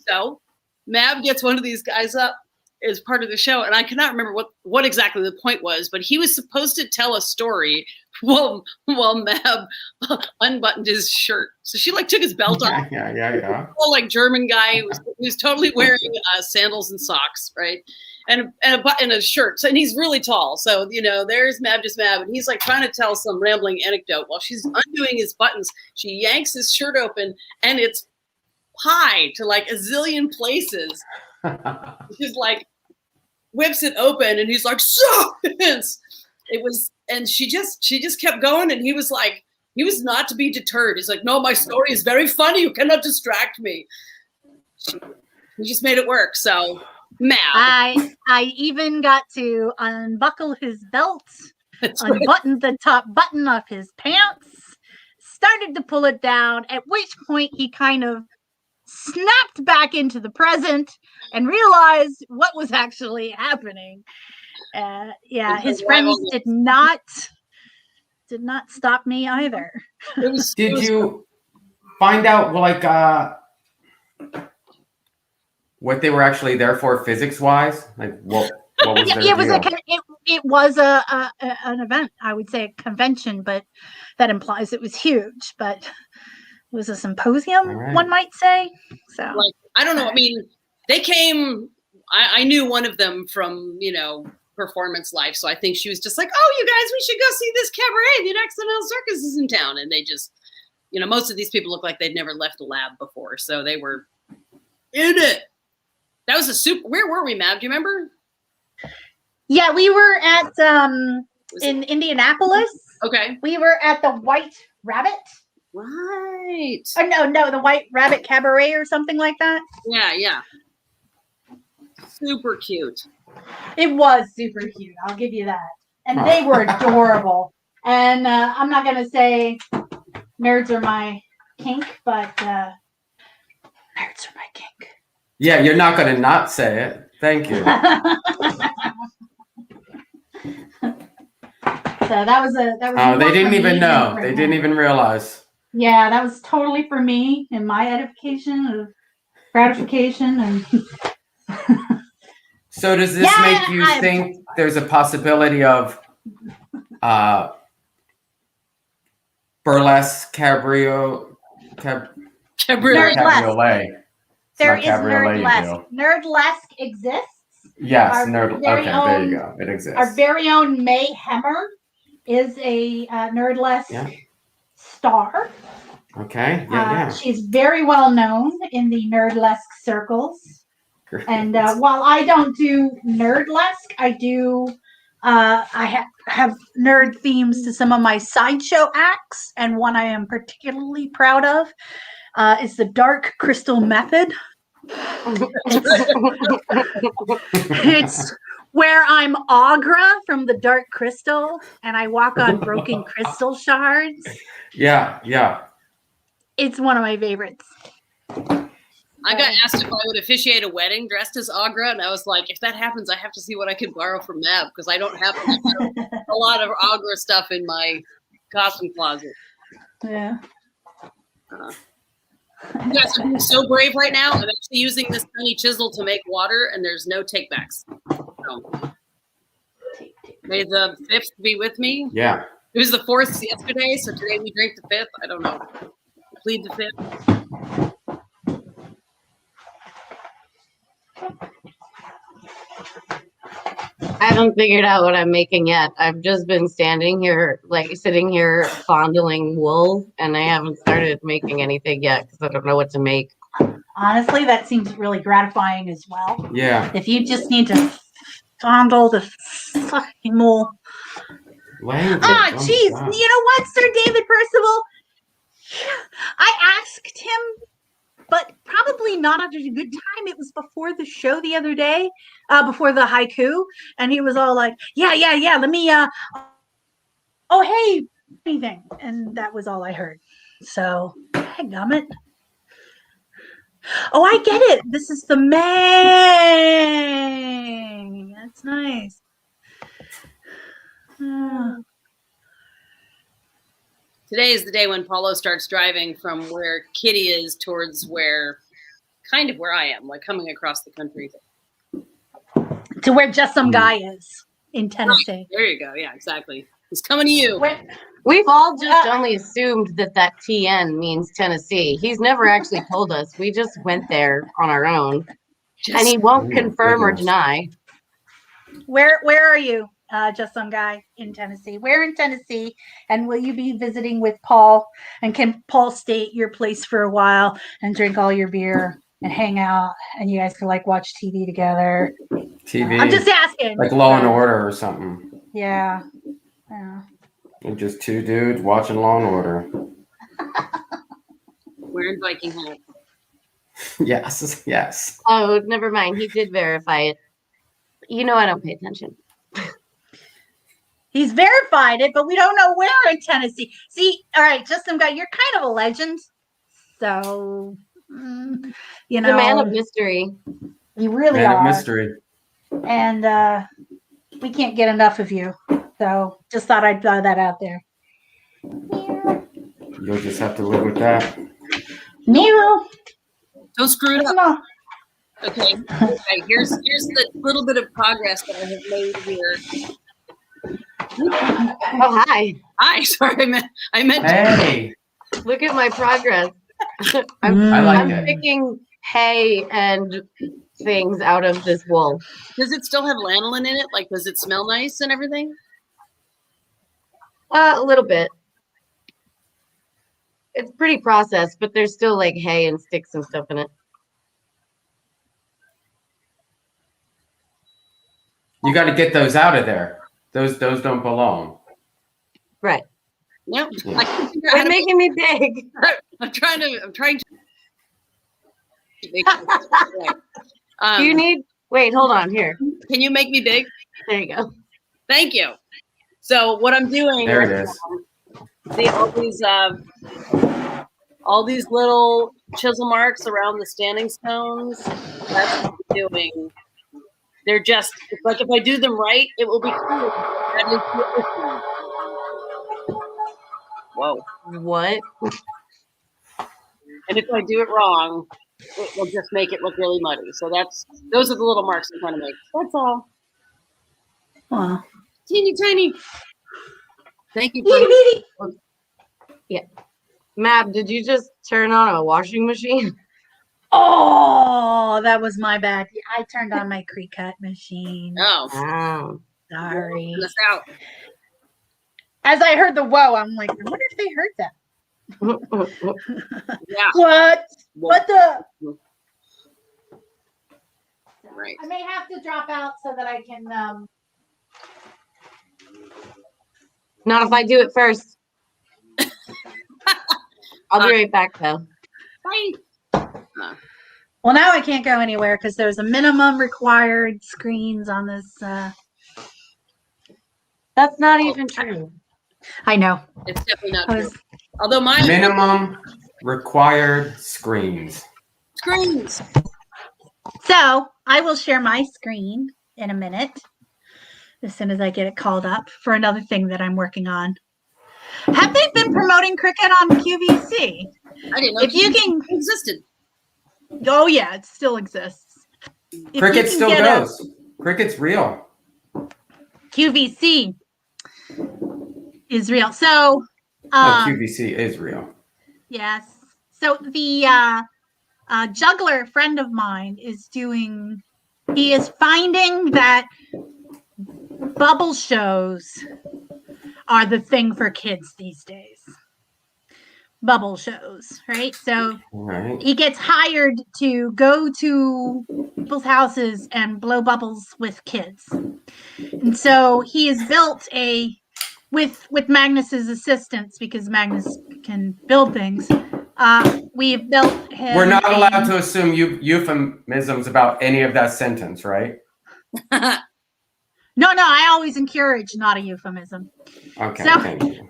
So Mab gets one of these guys up as part of the show. And I cannot remember what exactly the point was, but he was supposed to tell a story while Mab unbuttoned his shirt. So she like took his belt off. Yeah. Whole, like German guy who was totally wearing sandals and socks, right, and a shirt. So, and he's really tall. So there's Mab, and he's like trying to tell some rambling anecdote while she's undoing his buttons. She yanks his shirt open, and it's pie to like a zillion places. She's like whips it open, and he's like, silence. It was, and she just kept going, and he was like. He was not to be deterred. He's like, no, my story is very funny. You cannot distract me. He just made it work. So, Mab. I even got to unbuckle his belt, unbutton the top button of his pants, started to pull it down, at which point he kind of snapped back into the present and realized what was actually happening. Yeah, his friends did not stop me either. Did you find out what they were actually there for physics wise? Like what was their deal? It was an event, I would say a convention, but that implies it was huge. But it was a symposium, All right. one might say. So Like, I don't know. I mean, they came. I knew one of them from performance life, so I think she was just like, "Oh, you guys, we should go see this cabaret. The Accidental Circus is in town," and they just, most of these people look like they'd never left a lab before, so they were in it. That was a super. Where were we, Mab? Do you remember? yeah, we were at Was in Indianapolis. Okay. We were at the White Rabbit. Right. Oh no, the White Rabbit Cabaret or something like that. Yeah. Super cute. It was super cute. I'll give you that. And they were adorable. And I'm not going to say nerds are my kink, but nerds are my kink. Yeah, you're not going to not say it. Thank you. So that was Oh, they didn't one for even me know. and for They him. didn't even realize. Yeah, that was totally for me and my edification of gratification and So does this Yeah, make you I'm think there's a possibility of uh, burlesque Cabriolet. Nerdlesque. cabriolet? It's There not is cabriolet, you Nerdlesque. do. Nerdlesque exists. Yes, Our nerd. very Okay, there you own- go. It exists. Our very own May Hemmer is a Nerdlesque Yeah. star. Okay. Yeah. She's very well known in the Nerdlesque circles. Yeah. And while I don't do Nerdlesque, I do. I have nerd themes to some of my sideshow acts, and one I am particularly proud of is the Dark Crystal Method. It's where I'm Agra from the Dark Crystal, and I walk on broken crystal shards. Yeah. It's one of my favorites. I got asked if I would officiate a wedding dressed as Agra, and I was like, if that happens, I have to see what I can borrow from Mab because I don't have a lot of Agra stuff in my costume closet. Yeah. You guys are being so brave right now. I'm actually using this tiny chisel to make water, and there's no takebacks. So, may the 5th be with me. Yeah. It was the 4th yesterday, so today we drink the 5th. I don't know. Plead the 5th. I haven't figured out what I'm making yet. I've just been standing here, like sitting here fondling wool, and I haven't started making anything yet because I don't know what to make. Honestly, that seems really gratifying as well. Yeah. If you just need to fondle the fucking wool. Language. Ah, Oh, jeez. my God. You know what, Sir David Percival? I asked him, but probably not at a good time. It was before the show the other day, before the haiku, and he was all like, yeah, let me, oh, hey, anything. And that was all I heard. So, dadgummit. Oh, I get it. This is the May. That's nice. Today is the day when Paulo starts driving from where Kitty is towards where I am, like coming across the country. To where Just Some Guy is in Tennessee. There you go. Yeah, exactly. He's coming to you. We've all just only assumed that TN means Tennessee. He's never actually told us. We just went there on our own, and he won't confirm or deny. Where are you, Just Some Guy in Tennessee? Where in Tennessee? And will you be visiting with Paul? And can Paul stay at your place for a while and drink all your beer and hang out? And you guys can like watch TV together. TV. I'm just asking. Like Law and Order or something. Yeah. And just two dudes watching Law and Order. Wearing Viking hat. Yes. Oh, never mind. He did verify it. You know I don't pay attention. He's verified it, but we don't know where in Tennessee. See, all right, Just Some Guy, you're kind of a legend. So, you know. The man of mystery. You really Man are. of mystery. And we can't get enough of you. So just thought I'd throw that out there. You'll just have to live with that. Meow. Don't screw it Come up. on. Okay. Here's the little bit of progress that I have made here. Oh, hi. Hi. Sorry, I meant. Hey. Look at my progress. I like I'm it. picking hay and things out of this wool. Does it still have lanolin in it? Like, does it smell nice and everything? A little bit. It's pretty processed, but there's still like hay and sticks and stuff in it. You got to get those out of there. Those don't belong. Right. Yep. Yeah. I can't figure out how It's to making me big. I'm trying to make Do you need? Wait, hold on. Here. can you make me big? There you go. Thank you. So what I'm doing There it is. see all these little chisel marks around the standing stones. That's what I'm doing. They're just like if I do them right, it will be cool. Whoa. What? And if I do it wrong, it will just make it look really muddy. So those are the little marks I'm trying to make. That's all. Wow. Teeny tiny. Thank you. Itty bitty. Mab, did you just turn on a washing machine? Oh, that was my bad. I turned on my Cricut machine. Oh, Wow. Sorry. this out. As I heard the whoa, I'm like, I wonder if they heard that. Yeah. What? What the? Right. I may have to drop out so that I can. Not if I do it first. I'll be right back though. Bye. Well, now I can't go anywhere because there's a minimum required screens on this. That's not even true. I know. It's definitely not I true. was- Although mine Minimum required screens. screens. So I will share my screen in a minute as soon as I get it called up for another thing that I'm working on. Have they been promoting Cricut on QVC? I didn't know If you can, existed. oh yeah, it still exists. If you Cricut can still get a goes. Cricut's real. QVC is real. So, No, QVC is real. yes. So the juggler friend of mine is doing. He is finding that bubble shows are the thing for kids these days. Bubble shows, right? So Right. he gets hired to go to people's houses and blow bubbles with kids. And so he has built with Magnus's assistance, because Magnus can build things. We've built him. We're not allowed to assume euphemisms about any of that sentence, right? No, I always encourage not a euphemism. Okay, So- thank you.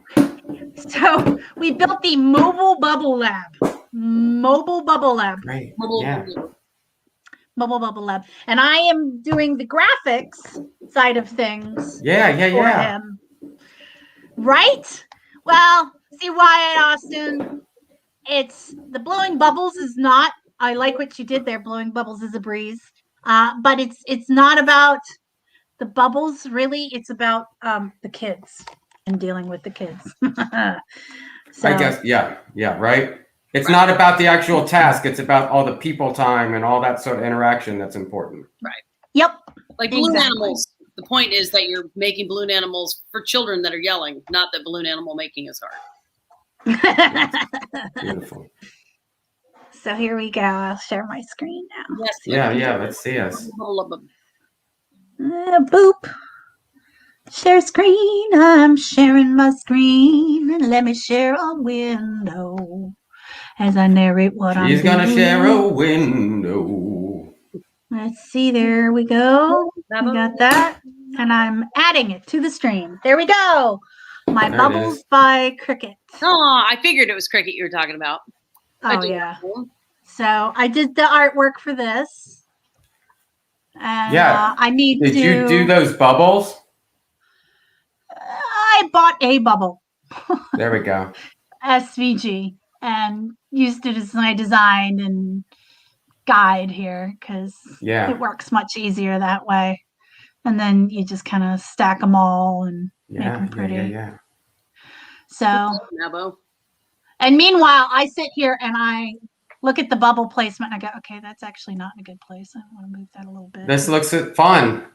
So we built the Mobile Bubble Lab. Mobile Bubble Lab. Great. Bubble- Yeah. Mobile Bubble Lab. And I am doing the graphics side of things Yeah, for him. Right? Well, see, Wyatt Austin, it's the blowing bubbles is not. I like what you did there. Blowing bubbles is a breeze. But it's not about the bubbles, really. It's about the kids and dealing with the kids. So, I guess, yeah, right? It's not about the actual task. It's about all the people time and all that sort of interaction that's important. Yep. Like balloon Exactly. animals. The point is that you're making balloon animals for children that are yelling, not that balloon animal making is hard. Beautiful. So here we go. I'll share my screen now. Yes. Yeah, let's see us. Boop. Share screen. I'm sharing my screen. And let me share a window as I narrate what I'm She's doing. gonna share a window. Let's see. There we go. We got that. And I'm adding it to the stream. There we go. My There it Bubbles is. by Cricut. Oh, I figured it was Cricket you were talking about. I Oh, did. yeah. So I did the artwork for this. And Yeah. I need Did to. you do those bubbles? I bought a bubble, There we go. SVG, and used it as my design and guide here because Yeah. it works much easier that way. And then you just kind of stack them all and make Yeah, them pretty. yeah. So, Nabo. and meanwhile, I sit here and I look at the bubble placement and I go, okay, that's actually not in a good place. I want to move that a little bit. This looks fun.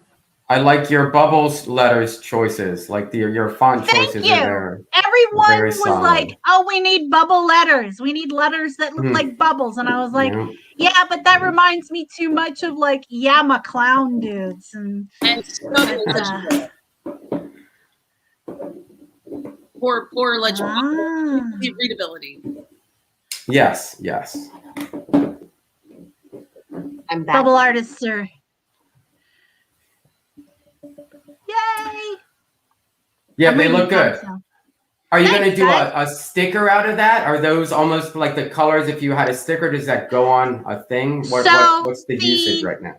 I like your bubbles letters choices, like your font Thank choices you. are there. Everyone Very was solid. like, oh, we need bubble letters. We need letters that look Hmm. like bubbles. And I was like, Yeah. yeah, but that reminds me too much of like Yama clown dudes. And And snuggly legible. Poor legible. Ah. Readability. Yes. I'm back. Bubble artists are. Yay! Yeah, I'm they reading look good. comments now. Are you Thanks, going to do guys. a sticker out of that? Are those almost like the colors? If you had a sticker, does that go on a thing? So What's the the- usage right now?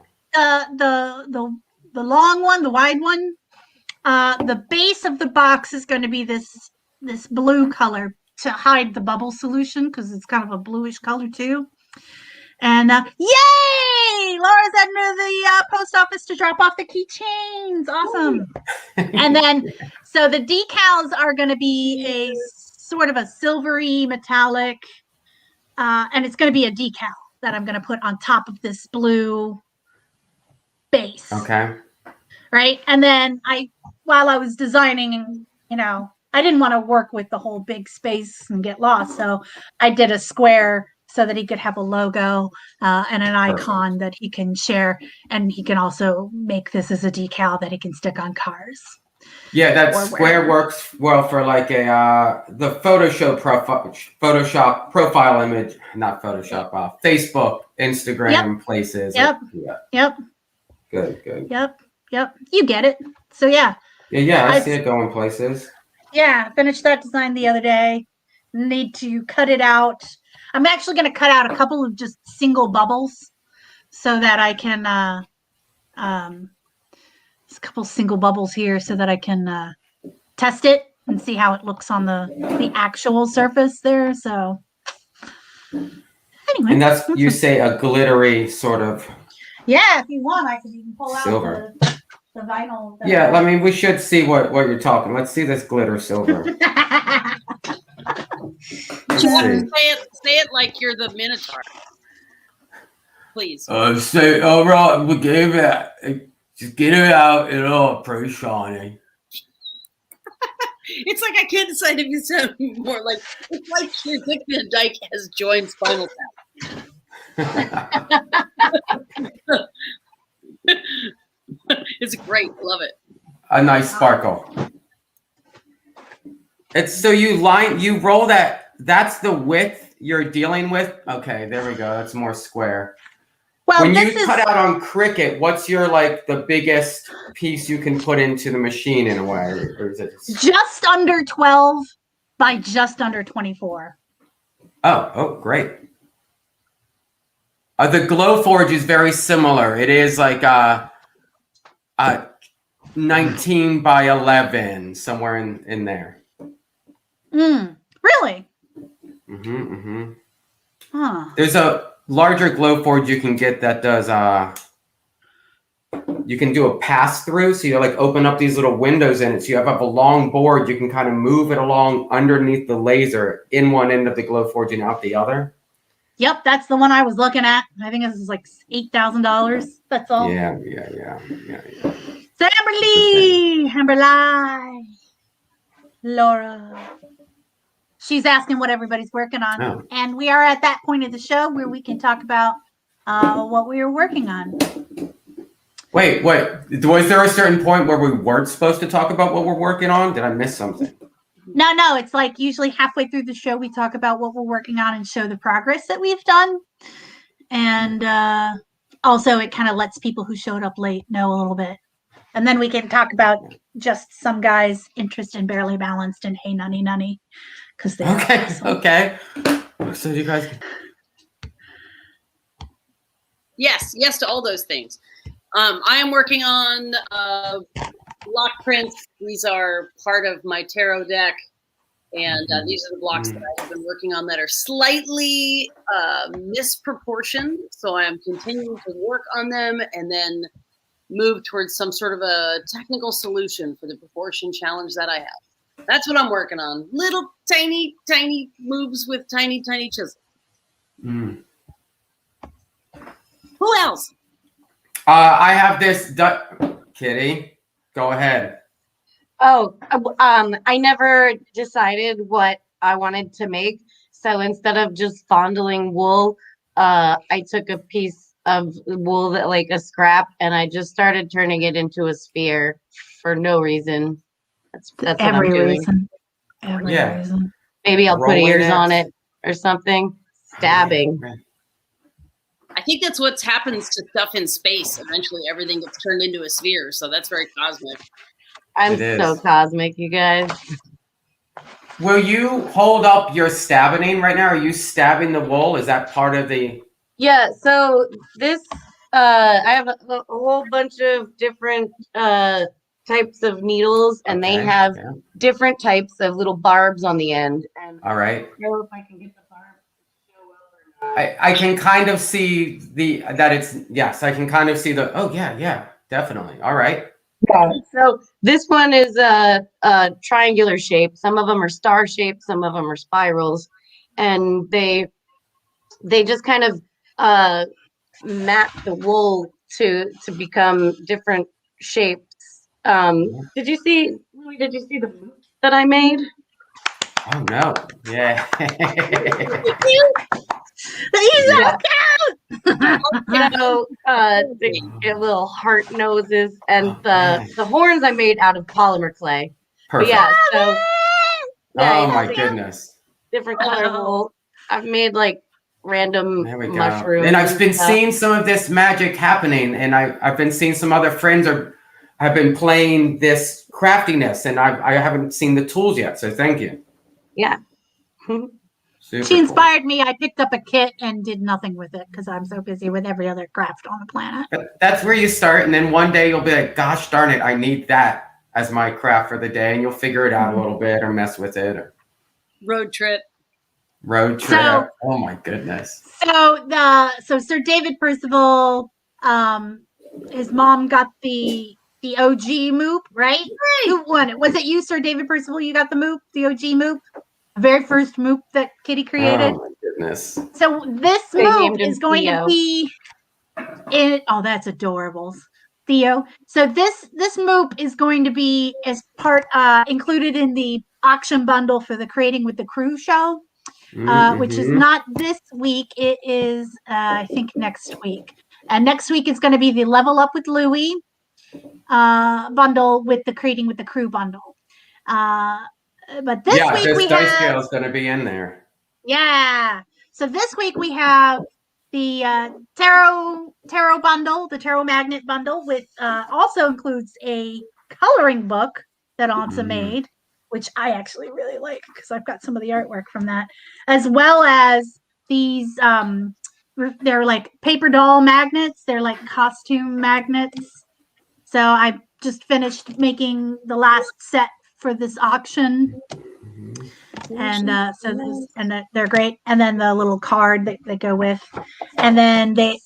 The long one, the wide one, the base of the box is going to be this blue color to hide the bubble solution because it's kind of a bluish color too. And yay! Laura's heading to the post office to drop off the keychains. Awesome. And then, so the decals are going to be a sort of a silvery metallic, and it's going to be a decal that I'm going to put on top of this blue base. Okay. Right. And then while I was designing, I didn't want to work with the whole big space and get lost. So I did a square so that he could have a logo and an icon that he can share. And he can also make this as a decal that he can stick on cars. Yeah, that square works well for like the Photoshop profile image, not Photoshop, Facebook, Instagram places. Yep. Yep. Good. Yep. You get it. So yeah. Yeah, I see it going places. Yeah, I finished that design the other day. Need to cut it out. I'm actually going to cut out a couple of just single bubbles so that I can, there's a couple single bubbles here so that I can test it and see how it looks on the actual surface there. So anyway. And that's, you say a glittery sort of. Yeah, if you want, I can even pull silver. out the vinyl. Yeah, I mean, we should see what you're talking. Let's see this glitter silver. Say it like you're the Minotaur. Please. Say, all right, we gave it. Just get it out. It's all pretty shiny. It's like I can't decide if you sound more like it's like your Dick Van Dyke has joined Spinal Tap. It's great. Love it. A nice sparkle. It's so you roll that. That's the width you're dealing with. Okay, there we go. That's more square. Well, when you cut out on Cricut, what's your the biggest piece you can put into the machine in a way, or is it just under 12 by just under 24? Oh, great. The Glowforge is very similar. It is like 19 by 11, somewhere in there. Really? Huh. There's a larger Glowforge you can get that does you can do a pass through, so you open up these little windows in it, so you have a long board, you can kind of move it along underneath the laser in one end of the Glowforge and out the other. Yep, that's the one I was looking at. I think this is like $8,000. That's all. Yeah. So Amberly, Laura. She's asking what everybody's working on. Oh. And we are at that point of the show where we can talk about what we were working on. Wait. Was there a certain point where we weren't supposed to talk about what we're working on? Did I miss something? No. It's like usually halfway through the show, we talk about what we're working on and show the progress that we've done. And also it kind of lets people who showed up late know a little bit. And then we can talk about just some guys' interest in Barely Balanced and Hey Nunny Nunny. Okay. So you guys. Yes to all those things. I am working on block prints. These are part of my tarot deck, and these are the blocks that I've been working on that are slightly misproportioned. So I am continuing to work on them and then move towards some sort of a technical solution for the proportion challenge that I have. That's what I'm working on. Little tiny moves with tiny chisels. Who else? I have this. Kitty, go ahead. Oh, I never decided what I wanted to make. So instead of just fondling wool, I took a piece of wool that a scrap, and I just started turning it into a sphere for no reason. That's what I'm doing. Reason. Every reason. Maybe I'll put ears on it or something. Stabbing. I think that's what happens to stuff in space. Eventually, everything gets turned into a sphere. So that's very cosmic. I'm so cosmic, you guys. Will you hold up your stabbing right now? Are you stabbing the wool? Is that part of the? Yeah. So this, I have a whole bunch of different types of needles, and they Okay, have yeah. different types of little barbs on the end. And All right. I don't know if I can get the barb to show up or not. I can kind of see I can kind of see yeah, definitely. All right. Yeah. So this one is a triangular shape. Some of them are star shaped, some of them are spirals, and they just kind of map the wool to become different shapes. Did you see the boots that I made? Oh no. Yeah. He's Yeah. so cute. They get little heart noses, and Oh, man. the horns I made out of polymer clay. But Perfect. yeah, so yeah, Oh you my see goodness. different color wool. I've made like random There we go. mushrooms. And I've been stuff. seeing some of this magic happening, and I've been seeing some other friends have been playing this craftiness, and I haven't seen the tools yet. So thank you. Yeah. Super She cool. inspired me. I picked up a kit and did nothing with it because I'm so busy with every other craft on the planet. But that's where you start, and then one day you'll be like, "Gosh darn it, I need that as my craft for the day," and you'll figure it out a little bit, or mess with it, or Road trip. road trip. So- Oh my goodness. So Sir David Percival, his mom got the OG Moop, right? Who won it? Was it you, Sir David Percival? You got the Moop, the OG Moop, the very first Moop that Kitty created. Oh my goodness. So this They Moop named him is going Theo. to be in. Oh, that's adorable, Theo. So this Moop is going to be as part included in the auction bundle for the Creating with the Crew show. Which is Mhm. not this week. It is, I think, next week. And next week is going to be the Level Up with Louie bundle with the Creating with the Crew bundle. But this week this we dice have, scale is going to be in there. yeah. So this week we have the tarot bundle, the tarot magnet bundle, with also includes a coloring book that Ansa made, which I actually really like because I've got some of the artwork from that, as well as these they're like paper doll magnets. They're like costume magnets. So I just finished making the last set for this auction, and they're great. And then the little card that they go with, and then they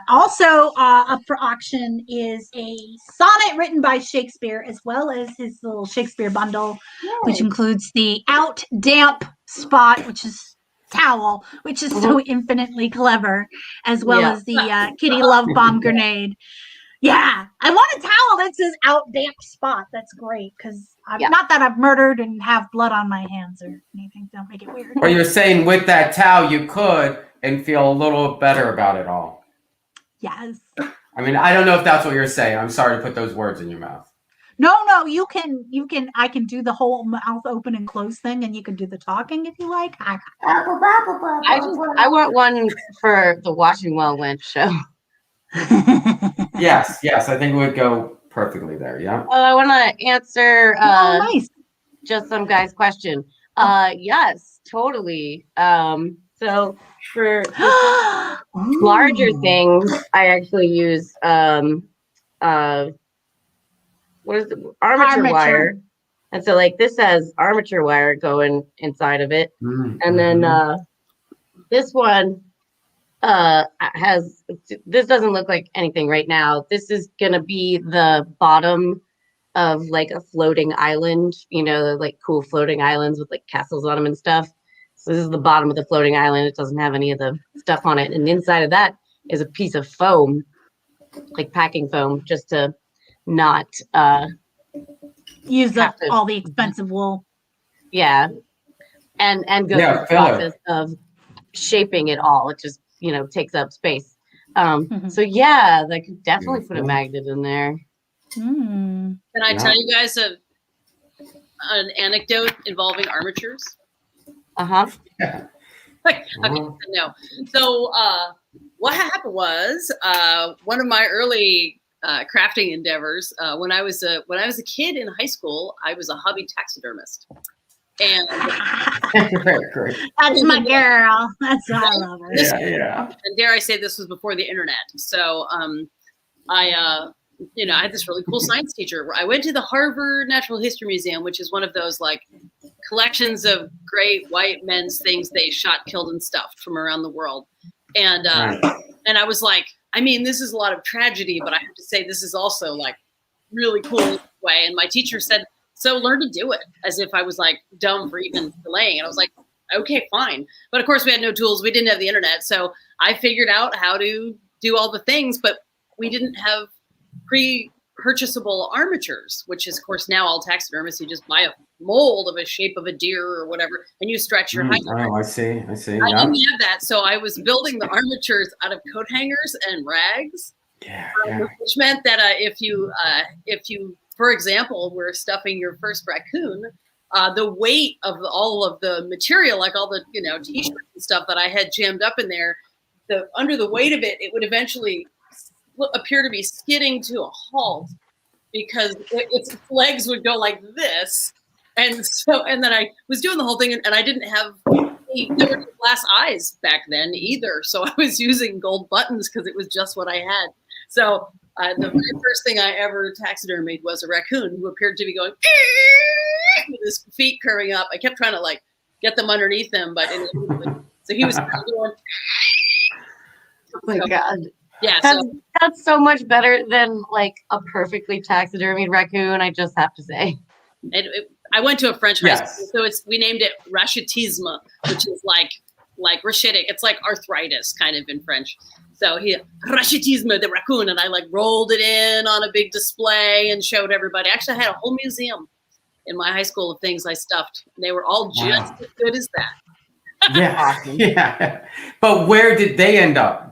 also up for auction is a sonnet written by Shakespeare, as well as his little Shakespeare bundle, which includes the out damp spot, which is towel, which is so infinitely clever, as well as the Kitty Love Bomb grenade. Yeah, I want a towel that says out damp spot. That's great because not that I've murdered and have blood on my hands or anything. Don't make it weird. Or you're saying with that towel you could and feel a little better about it all. Yes. I mean, I don't know if that's what you're saying. I'm sorry to put those words in your mouth. No, you can. I can do the whole mouth open and close thing, and you can do the talking if you like. I want one for the Washing Well Wench show. Yes, I think it would go perfectly there. Yeah. Oh, I want to answer nice. just some guy's question. Yes, totally. So for larger things, I actually use what is it? Armature wire. And so like this has armature wire going inside of it. And then this one this doesn't look like anything right now. This is gonna be the bottom of like a floating island, like cool floating islands with like castles on them and stuff. So this is the bottom of the floating island. It doesn't have any of the stuff on it. And inside of that is a piece of foam, like packing foam, just to not use up all the expensive wool. Yeah. And go through the process of shaping it all. It just takes up space. So yeah, I could definitely put a magnet in there. Can I tell you guys an anecdote involving armatures? Yeah. Okay, no. So what happened was one of my early crafting endeavors when I was a kid in high school, I was a hobby taxidermist. And Great. That's my girl. That's why I love her. Yeah. And dare I say, this was before the internet. So I I had this really cool science teacher. I went to the Harvard Natural History Museum, which is one of those like collections of great white men's things they shot, killed, and stuffed from around the world. And and I was like, I mean, this is a lot of tragedy, but I have to say this is also like really cool way. And my teacher said, so learn to do it, as if I was like dumb for even delaying. And I was like, okay, fine. But of course we had no tools. We didn't have the internet. So I figured out how to do all the things, but we didn't have pre-purchasable armatures, which is of course now all taxidermists. You just buy a mold of a shape of a deer or whatever, and you stretch your height. Oh, I see. I didn't have that. So I was building the armatures out of coat hangers and rags. Yeah. Which meant that if you, for example, were stuffing your first raccoon, the weight of all of the material, like all the t-shirts and stuff that I had jammed up in there, under the weight of it, it would eventually appear to be skidding to a halt because its legs would go like this, and then I was doing the whole thing, and I didn't have there were glass eyes back then either, so I was using gold buttons because it was just what I had. So the very first thing I ever taxidermied was a raccoon who appeared to be going with his feet curving up. I kept trying to like get them underneath him, but so he was kind of going. Oh my God. Yeah, that's so much better than like a perfectly taxidermied raccoon. I just have to say. I went to a French high school, so we named it rachitisme, which is like rachitic. It's like arthritis kind of in French. So rachitisme, the raccoon, and I like rolled it in on a big display and showed everybody. Actually, I had a whole museum in my high school of things I stuffed. And they were all just as good as that. Yeah, yeah. But where did they end up?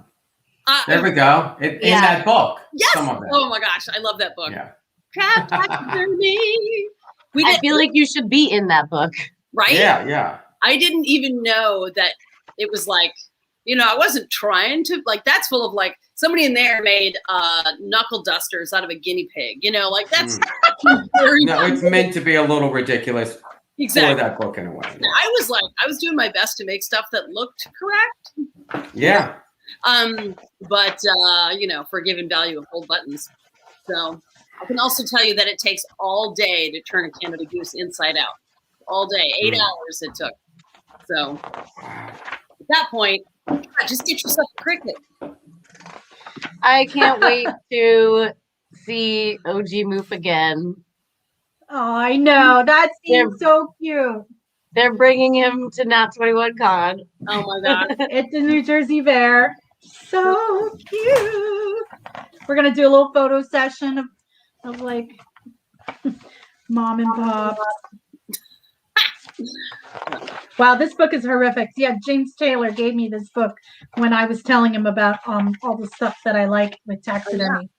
There we go. In that book. Yes. Some of them. Oh my gosh, I love that book. Yeah. Crab taxidermy. I feel like you should be in that book. Right? Yeah. I didn't even know that it was like, I wasn't trying to, like, that's full of like, somebody in there made knuckle dusters out of a guinea pig, like that's very No, it's meant to be a little ridiculous for that book in a way. Yeah. I was doing my best to make stuff that looked correct. Yeah. But for given value of gold buttons. So I can also tell you that it takes all day to turn a Canada goose inside out. All day, 8 hours it took. So at that point, just get yourself a cricket. I can't wait to see OG Moof again. Oh, I know. That seems so cute. They're bringing him to Nat 21 Con. Oh my God. It's a New Jersey Bear. So cute. We're going to do a little photo session of like mom and pop. Wow, this book is horrific. Yeah, James Taylor gave me this book when I was telling him about all the stuff that I like with taxidermy.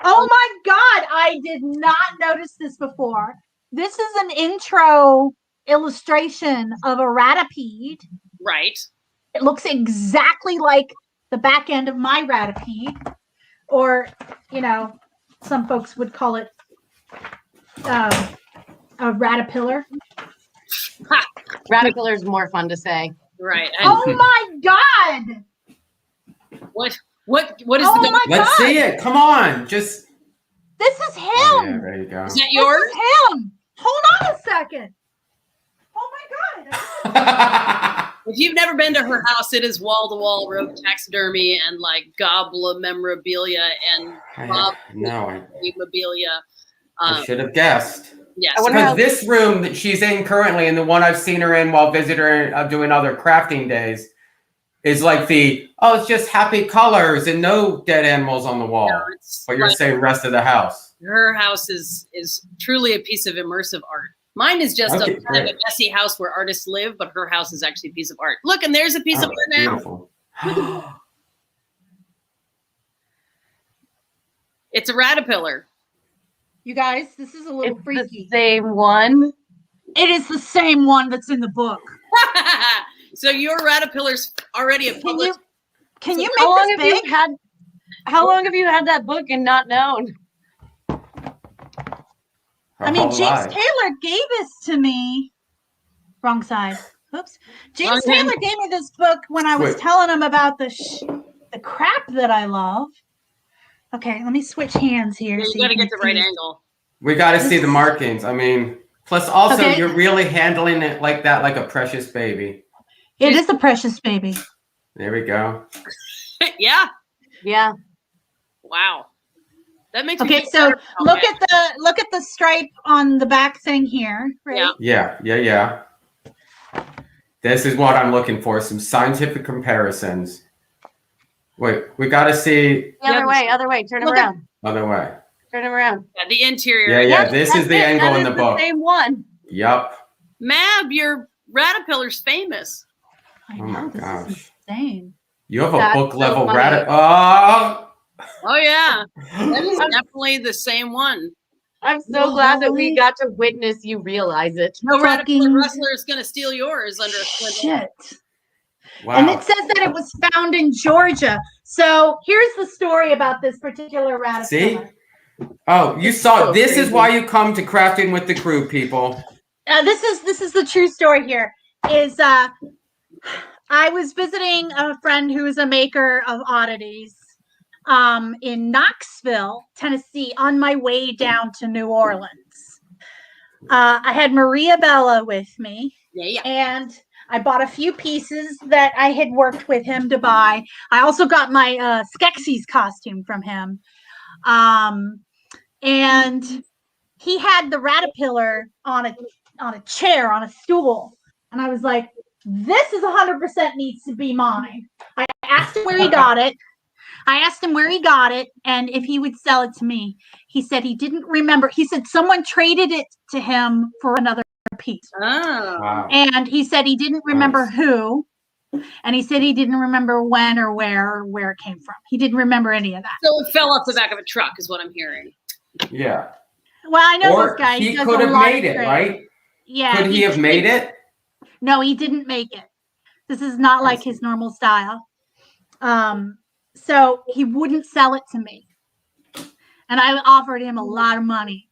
Oh my God, I did not notice this before. This is an intro illustration of a ratipede. Right. It looks exactly like the back end of my ratipede, or some folks would call it a ratapillar. Ratapillar is more fun to say. Right. Oh my God! What is the dog? Let's see it. Come on. Just. This is him. Oh, yeah, there you go. Is that yours? This is him. Hold on a second. Oh my God. If you've never been to her house, it is wall-to-wall rogue taxidermy and like goblet memorabilia and memorabilia. I should have guessed. Yes. Because this room that she's in currently, and the one I've seen her in while visiting doing other crafting days, is like it's just happy colors and no dead animals on the wall. No, but you're saying rest of the house. Her house is truly a piece of immersive art. Mine is just a kind of a messy house where artists live, but her house is actually a piece of art. Look, and there's a piece of art now. Beautiful. It's a ratapillar. You guys, this is a little freaky. The same one. It is the same one that's in the book. So your ratapillar's already a published. Can you make this big? How long have you had that book and not known? I mean, James Taylor gave this to me. Wrong side. Oops. James Taylor gave me this book when I was telling him about the crap that I love. Okay, let me switch hands here. Yeah, so you got to can get the right see. angle. We got to see the markings. I mean, plus also Okay. you're really handling it like that, like a precious baby. It is a precious baby. There we go. Yeah. Yeah. Wow. That makes me Okay, feel so better about look at the stripe on the back thing here, right? Yeah. Yeah. This is what I'm looking for. Some scientific comparisons. Wait, we got to see The other way, other way. Turn him Look at- around. other way. Turn him around. Yeah, the interior. Yeah. Yep, This that's is the it. angle That in is the book. Same one. Yup. Mab, your Ratapillar's famous. I Oh know, my this gosh. is insane. You have a That's book so level funny. rat. Oh. Oh yeah, that is definitely the same one. I'm so glad that we Holy got to witness you realize it. No Fucking- Ratapillar wrestler is going to steal yours under a split. Shit. Wow. And it says that it was found in Georgia. So here's the story about this particular ratatouille. See? Oh, you saw. so This is crazy. why you come to Crafting with the Crew, people. This is the true story here. Is I was visiting a friend who is a maker of oddities in Knoxville, Tennessee, on my way down to New Orleans. I had Maria Bella with me, Yeah. and I bought a few pieces that I had worked with him to buy. I also got my Skeksis costume from him. And he had the Ratapillar on a chair, on a stool. And I was like, this is 100% needs to be mine. I asked him where he got it. And if he would sell it to me. He said he didn't remember. He said someone traded it to him for another piece. Oh. Wow. And he said he didn't remember Nice. who. And he said he didn't remember when or where it came from. He didn't remember any of that. So it fell off the back of a truck, is what I'm hearing. Yeah. Well, I know Or this guy. he does could a have lot of made it, trading. right? Yeah. Could he have made it? No, he didn't make it. This is not like his normal style. So he wouldn't sell it to me. And I offered him a lot of money.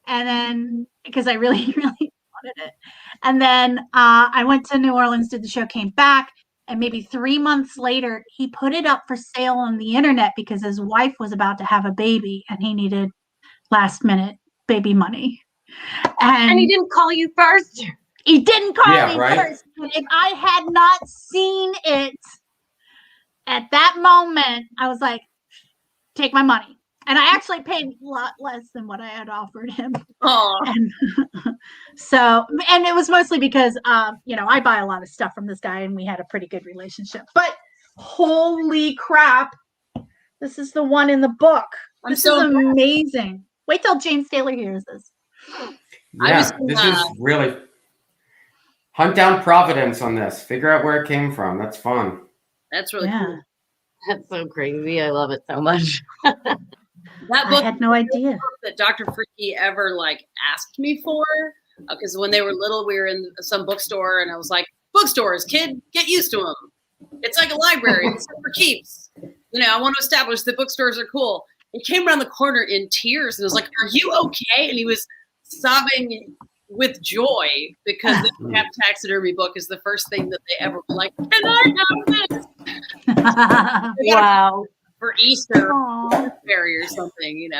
And then, because I really, really wanted it. And then I went to New Orleans, did the show, came back. And maybe 3 months later, he put it up for sale on the internet because his wife was about to have a baby and he needed last minute baby money. And he didn't call you first. He didn't call Yeah, me right. first. And if I had not seen it at that moment, I was like, take my money. And I actually paid a lot less than what I had offered him. Oh. And so, and it was mostly because, I buy a lot of stuff from this guy and we had a pretty good relationship. But holy crap, this is the one in the book. I'm This so is amazing. Wait till James Taylor hears this. I Yeah. was, This is really hunt down Providence on this. Figure out where it came from. That's fun. That's really Yeah, cool. That's so crazy. I love it so much. That I book had no idea. that Dr. Freaky ever asked me for, because when they were little, we were in some bookstore, and I was like, bookstores, kid, get used to them. It's like a library. It's for keeps. I want to establish that bookstores are cool. He came around the corner in tears and was like, "Are you okay?" And he was sobbing with joy because the Cap Taxidermy book is the first thing that they ever were like, "Can I have this?" Wow. For Easter Aw. fairy or something,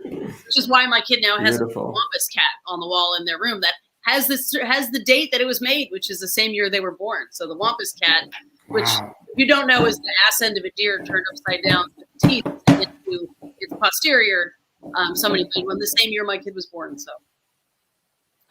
which is why my kid now has Beautiful. a Wampus cat on the wall in their room that has the date that it was made, which is the same year they were born. So the Wampus cat, which Wow. if you don't know is the ass end of a deer turned upside down with teeth into its posterior. Somebody made one the same year my kid was born. So,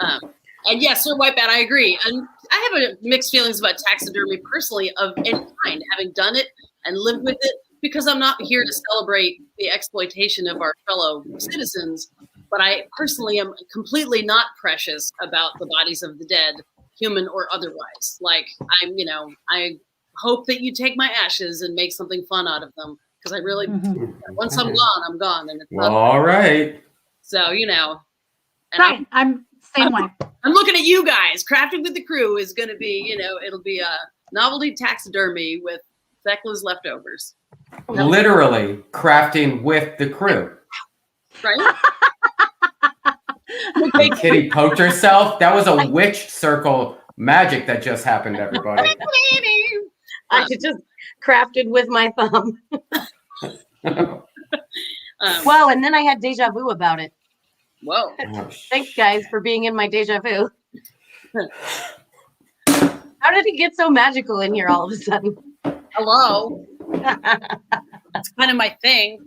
and yes, Sir Whitebat, I agree. And I have mixed feelings about taxidermy personally of any kind, having done it and lived with it, because I'm not here to celebrate the exploitation of our fellow citizens, but I personally am completely not precious about the bodies of the dead, human or otherwise. I hope that you take my ashes and make something fun out of them, because I really, once I'm gone, I'm gone. And it's Well, not, all right. so, and Right, I'm same way. I'm looking at you guys. Crafting with the Crew is going to be, it'll be a novelty taxidermy with Thekla's leftovers. Literally crafting with the crew. Right? Kitty poked herself. That was a witch circle magic that just happened, everybody. I just crafted with my thumb. Whoa, and then I had deja vu about it. Whoa. Oh, Thanks, guys, for being in my deja vu. How did it get so magical in here all of a sudden? Hello. That's kind of my thing.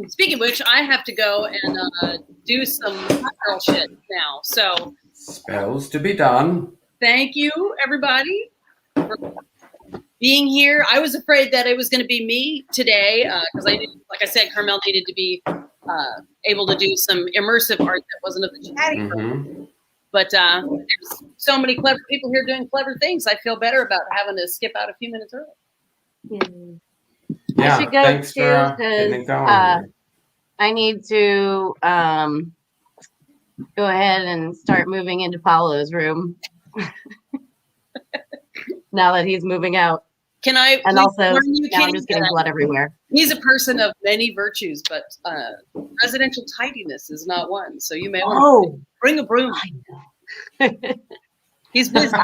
Speaking of which, I have to go and do some girl shit now. So Spells to be done. thank you, everybody, for being here. I was afraid that it was going to be me today because like I said, Carmel needed to be able to do some immersive art that wasn't of the chatting room. Mm-hmm. But there's so many clever people here doing clever things. I feel better about having to skip out a few minutes early. Yeah, I should go thanks too, for getting it 'cause, going. I need to go ahead and start moving into Paulo's room now that he's moving out. Can I And please also, warn you, now I'm Kitty, just getting that blood everywhere. he's a person of many virtues, but residential tidiness is not one. So you may want to bring a broom. He's busy.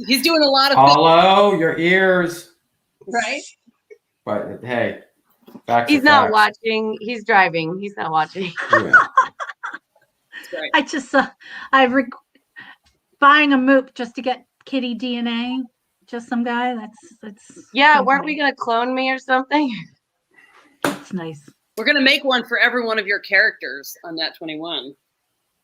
He's doing a lot of things, Paulo, your ears. right? But hey, facts He's are not facts. watching. He's driving. He's not watching. Yeah. That's right. I just buying a moop just to get kitty DNA. Just some guy. That's Yeah, weren't we gonna clone me or something? That's nice. We're gonna make one for every one of your characters on Nat 21.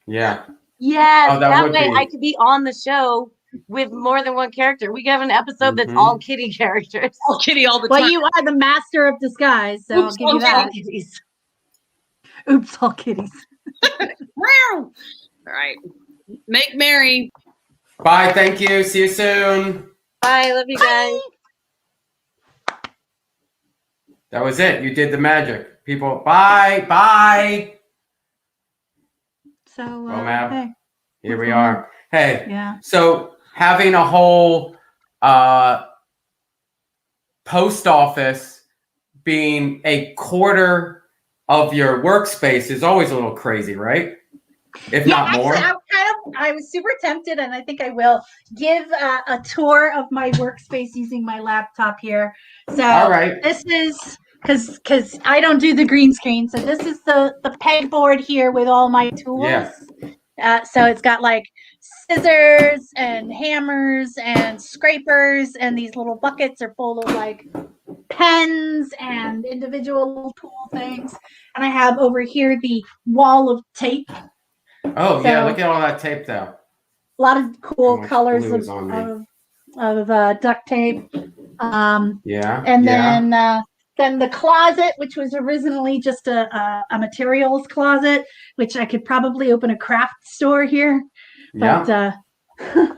Yeah. Yes, Oh, that that would way be- I could be on the show with more than one character. We could have an episode that's Mhm. all kitty characters. Oh, Kitty all the Well, time. you are the master of disguise, so I'll Oops, give you all that. Kitties. Oops, all kitties. All right. Make merry. Bye. Thank you. See you soon. Bye, love you guys. That was it. You did the magic. People, bye. Bye. So, Well, ma'am. hey, Here we are. Hey, yeah. so having a whole post office being a quarter of your workspace is always a little crazy, right? If not more. Actually, I was super tempted, and I think I will give a tour of my workspace using my laptop here. So All right. this is because I don't do the green screen. So this is the pegboard here with all my tools. Yeah. So it's got like scissors and hammers and scrapers, and these little buckets are full of like pens and individual little tool things. And I have over here the wall of tape. Oh, yeah. So- Look at all that tape, though. A lot of cool How much colors glue is on me? of duct tape. Yeah. And yeah. then the closet, which was originally just a materials closet, which I could probably open a craft store here. Yeah. But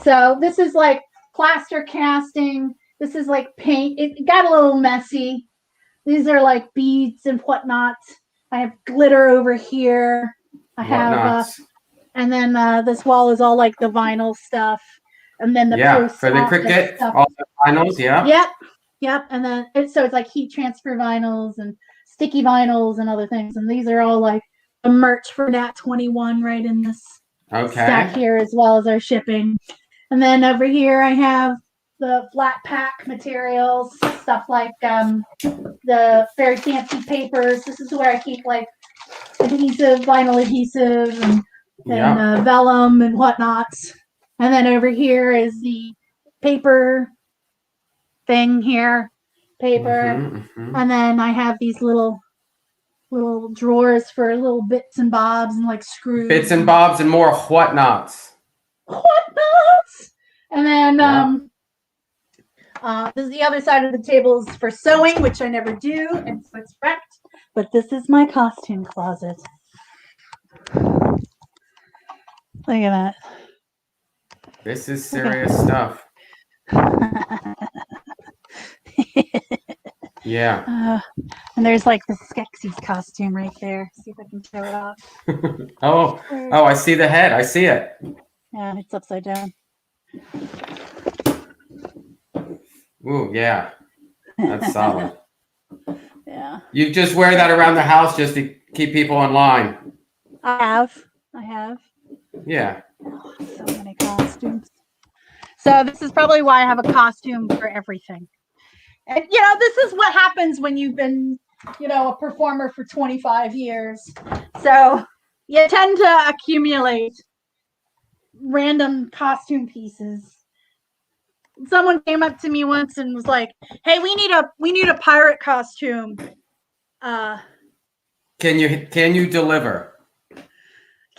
so this is like plaster casting. This is like paint. It got a little messy. These are like beads and whatnot. I have glitter over here. I have, Whatnots. and then this wall is all like the vinyl stuff. And then the Yeah. post For the office cricket, stuff. all the finals. Yeah. Yep. And then so it's like heat transfer vinyls and sticky vinyls and other things. And these are all like the merch for Nat 21 right in this stack Okay. here, as well as our shipping. And then over here I have the flat pack materials, stuff like the very fancy papers. This is where I keep like adhesive, vinyl adhesive, and Yeah. vellum and whatnots. And then over here is the paper thing here, paper. Mhm, mhm. And then I have these little drawers for little bits and bobs and like screws. Bits and bobs and more whatnots. Whatnots. And then Yeah. this is the other side of the table is for sewing, which I never do, and so it's wrecked. But this is my costume closet. Look at This is serious stuff. that. Yeah. And there's like the Skeksis costume right there. See if I can show it off. Oh, I see the head. I see it. Yeah, it's upside down. Ooh, yeah. That's solid. Yeah. You just wear that around the house just to keep people in line. I have. Yeah. So many costumes. So this is probably why I have a costume for everything. And this is what happens when you've been a performer for 25 years. So you tend to accumulate random costume pieces. Someone came up to me once and was like, "Hey, we need a pirate costume." Can you deliver?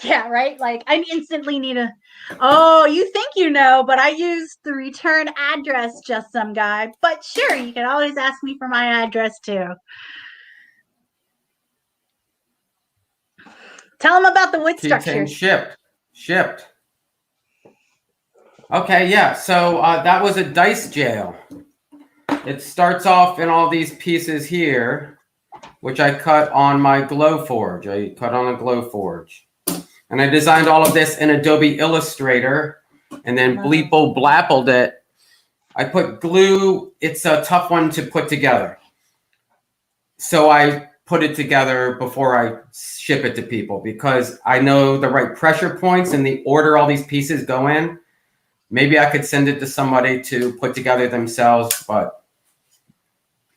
Yeah, right? Like, I instantly need a, "Oh, you think you know, but I used the return address, just some guy." But sure, you can always ask me for my address too. Tell them about the wood Keychain structures. shipped. Okay, yeah. So that was a dice jail. It starts off in all these pieces here, which I cut on my Glowforge. I cut on a Glowforge. And I designed all of this in Adobe Illustrator and then bleeple blappled it. I put glue. It's a tough one to put together. So I put it together before I ship it to people because I know the right pressure points and the order all these pieces go in. Maybe I could send it to somebody to put together themselves, but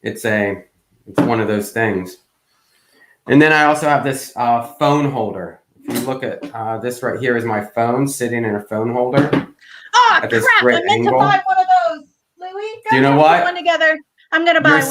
it's one of those things. And then I also have this phone holder. If you look at this right here is my phone sitting in a phone holder. Oh, at this crap. great I meant angle. to buy one of those. Louis, Do you know guys, what? put one together. I'm going to buy one of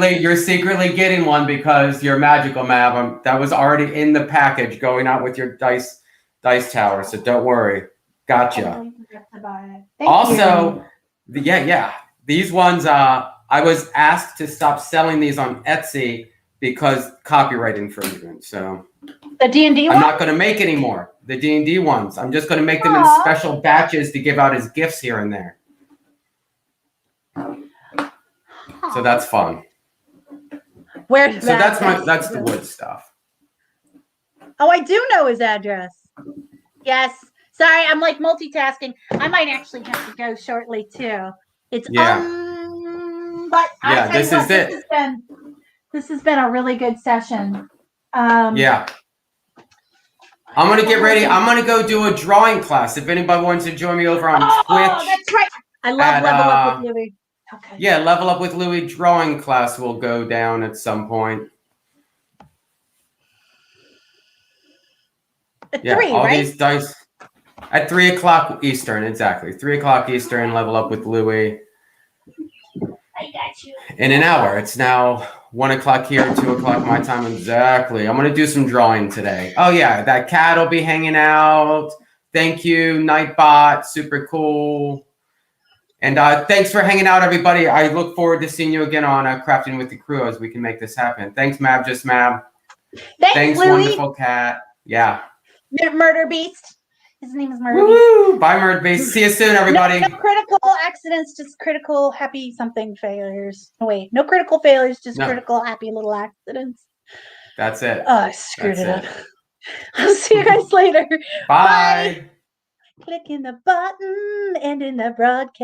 those. You're secretly getting one because you're magical, Mab. That was already in the package going out with your dice tower. So don't worry. Gotcha. I forgot to buy it. Thank Also, you. yeah. These ones, I was asked to stop selling these on Etsy because copyright infringement. So The D&D one? I'm not going to make any more. The D&D ones. I'm just going to make them in Aw. special batches to give out as gifts here and there. So that's fun. Where's So that? that's the wood stuff. Oh, I do know his address. Yes. Sorry, I'm like multitasking. I might actually have to go shortly too. It's Yeah. but Yeah, I'll tell this you is what, it. This has been a really good session. Yeah. I'm going to get ready. I'm going to go do a drawing class. If anybody wants to join me over on Twitch. Oh, that's right. I love Level Up with Louis. Okay. Yeah, Level Up with Louis drawing class will go down at some point. At Yeah, 3, all right? these dice at 3 o'clock Eastern, exactly. 3 o'clock Eastern, Level Up with Louis. I got you. In an hour. It's now 1 o'clock here, 2 o'clock my time. Exactly. I'm going to do some drawing today. Oh, yeah, that cat will be hanging out. Thank you, Nightbot. Super cool. And thanks for hanging out, everybody. I look forward to seeing you again on Crafting with the Crew as we can make this happen. Thanks, Mab. Just Mab. Thanks, Louis. wonderful cat. Yeah. Murder Beast. His name is Murder Woo! Beast. Bye, Murder Beast. See you soon, everybody. No critical accidents, just critical happy something failures. Oh, wait, no critical failures, just critical happy little accidents. That's it. Oh, I screwed it up. I'll see you guys later. Bye. Clicking the button and in the broadcast.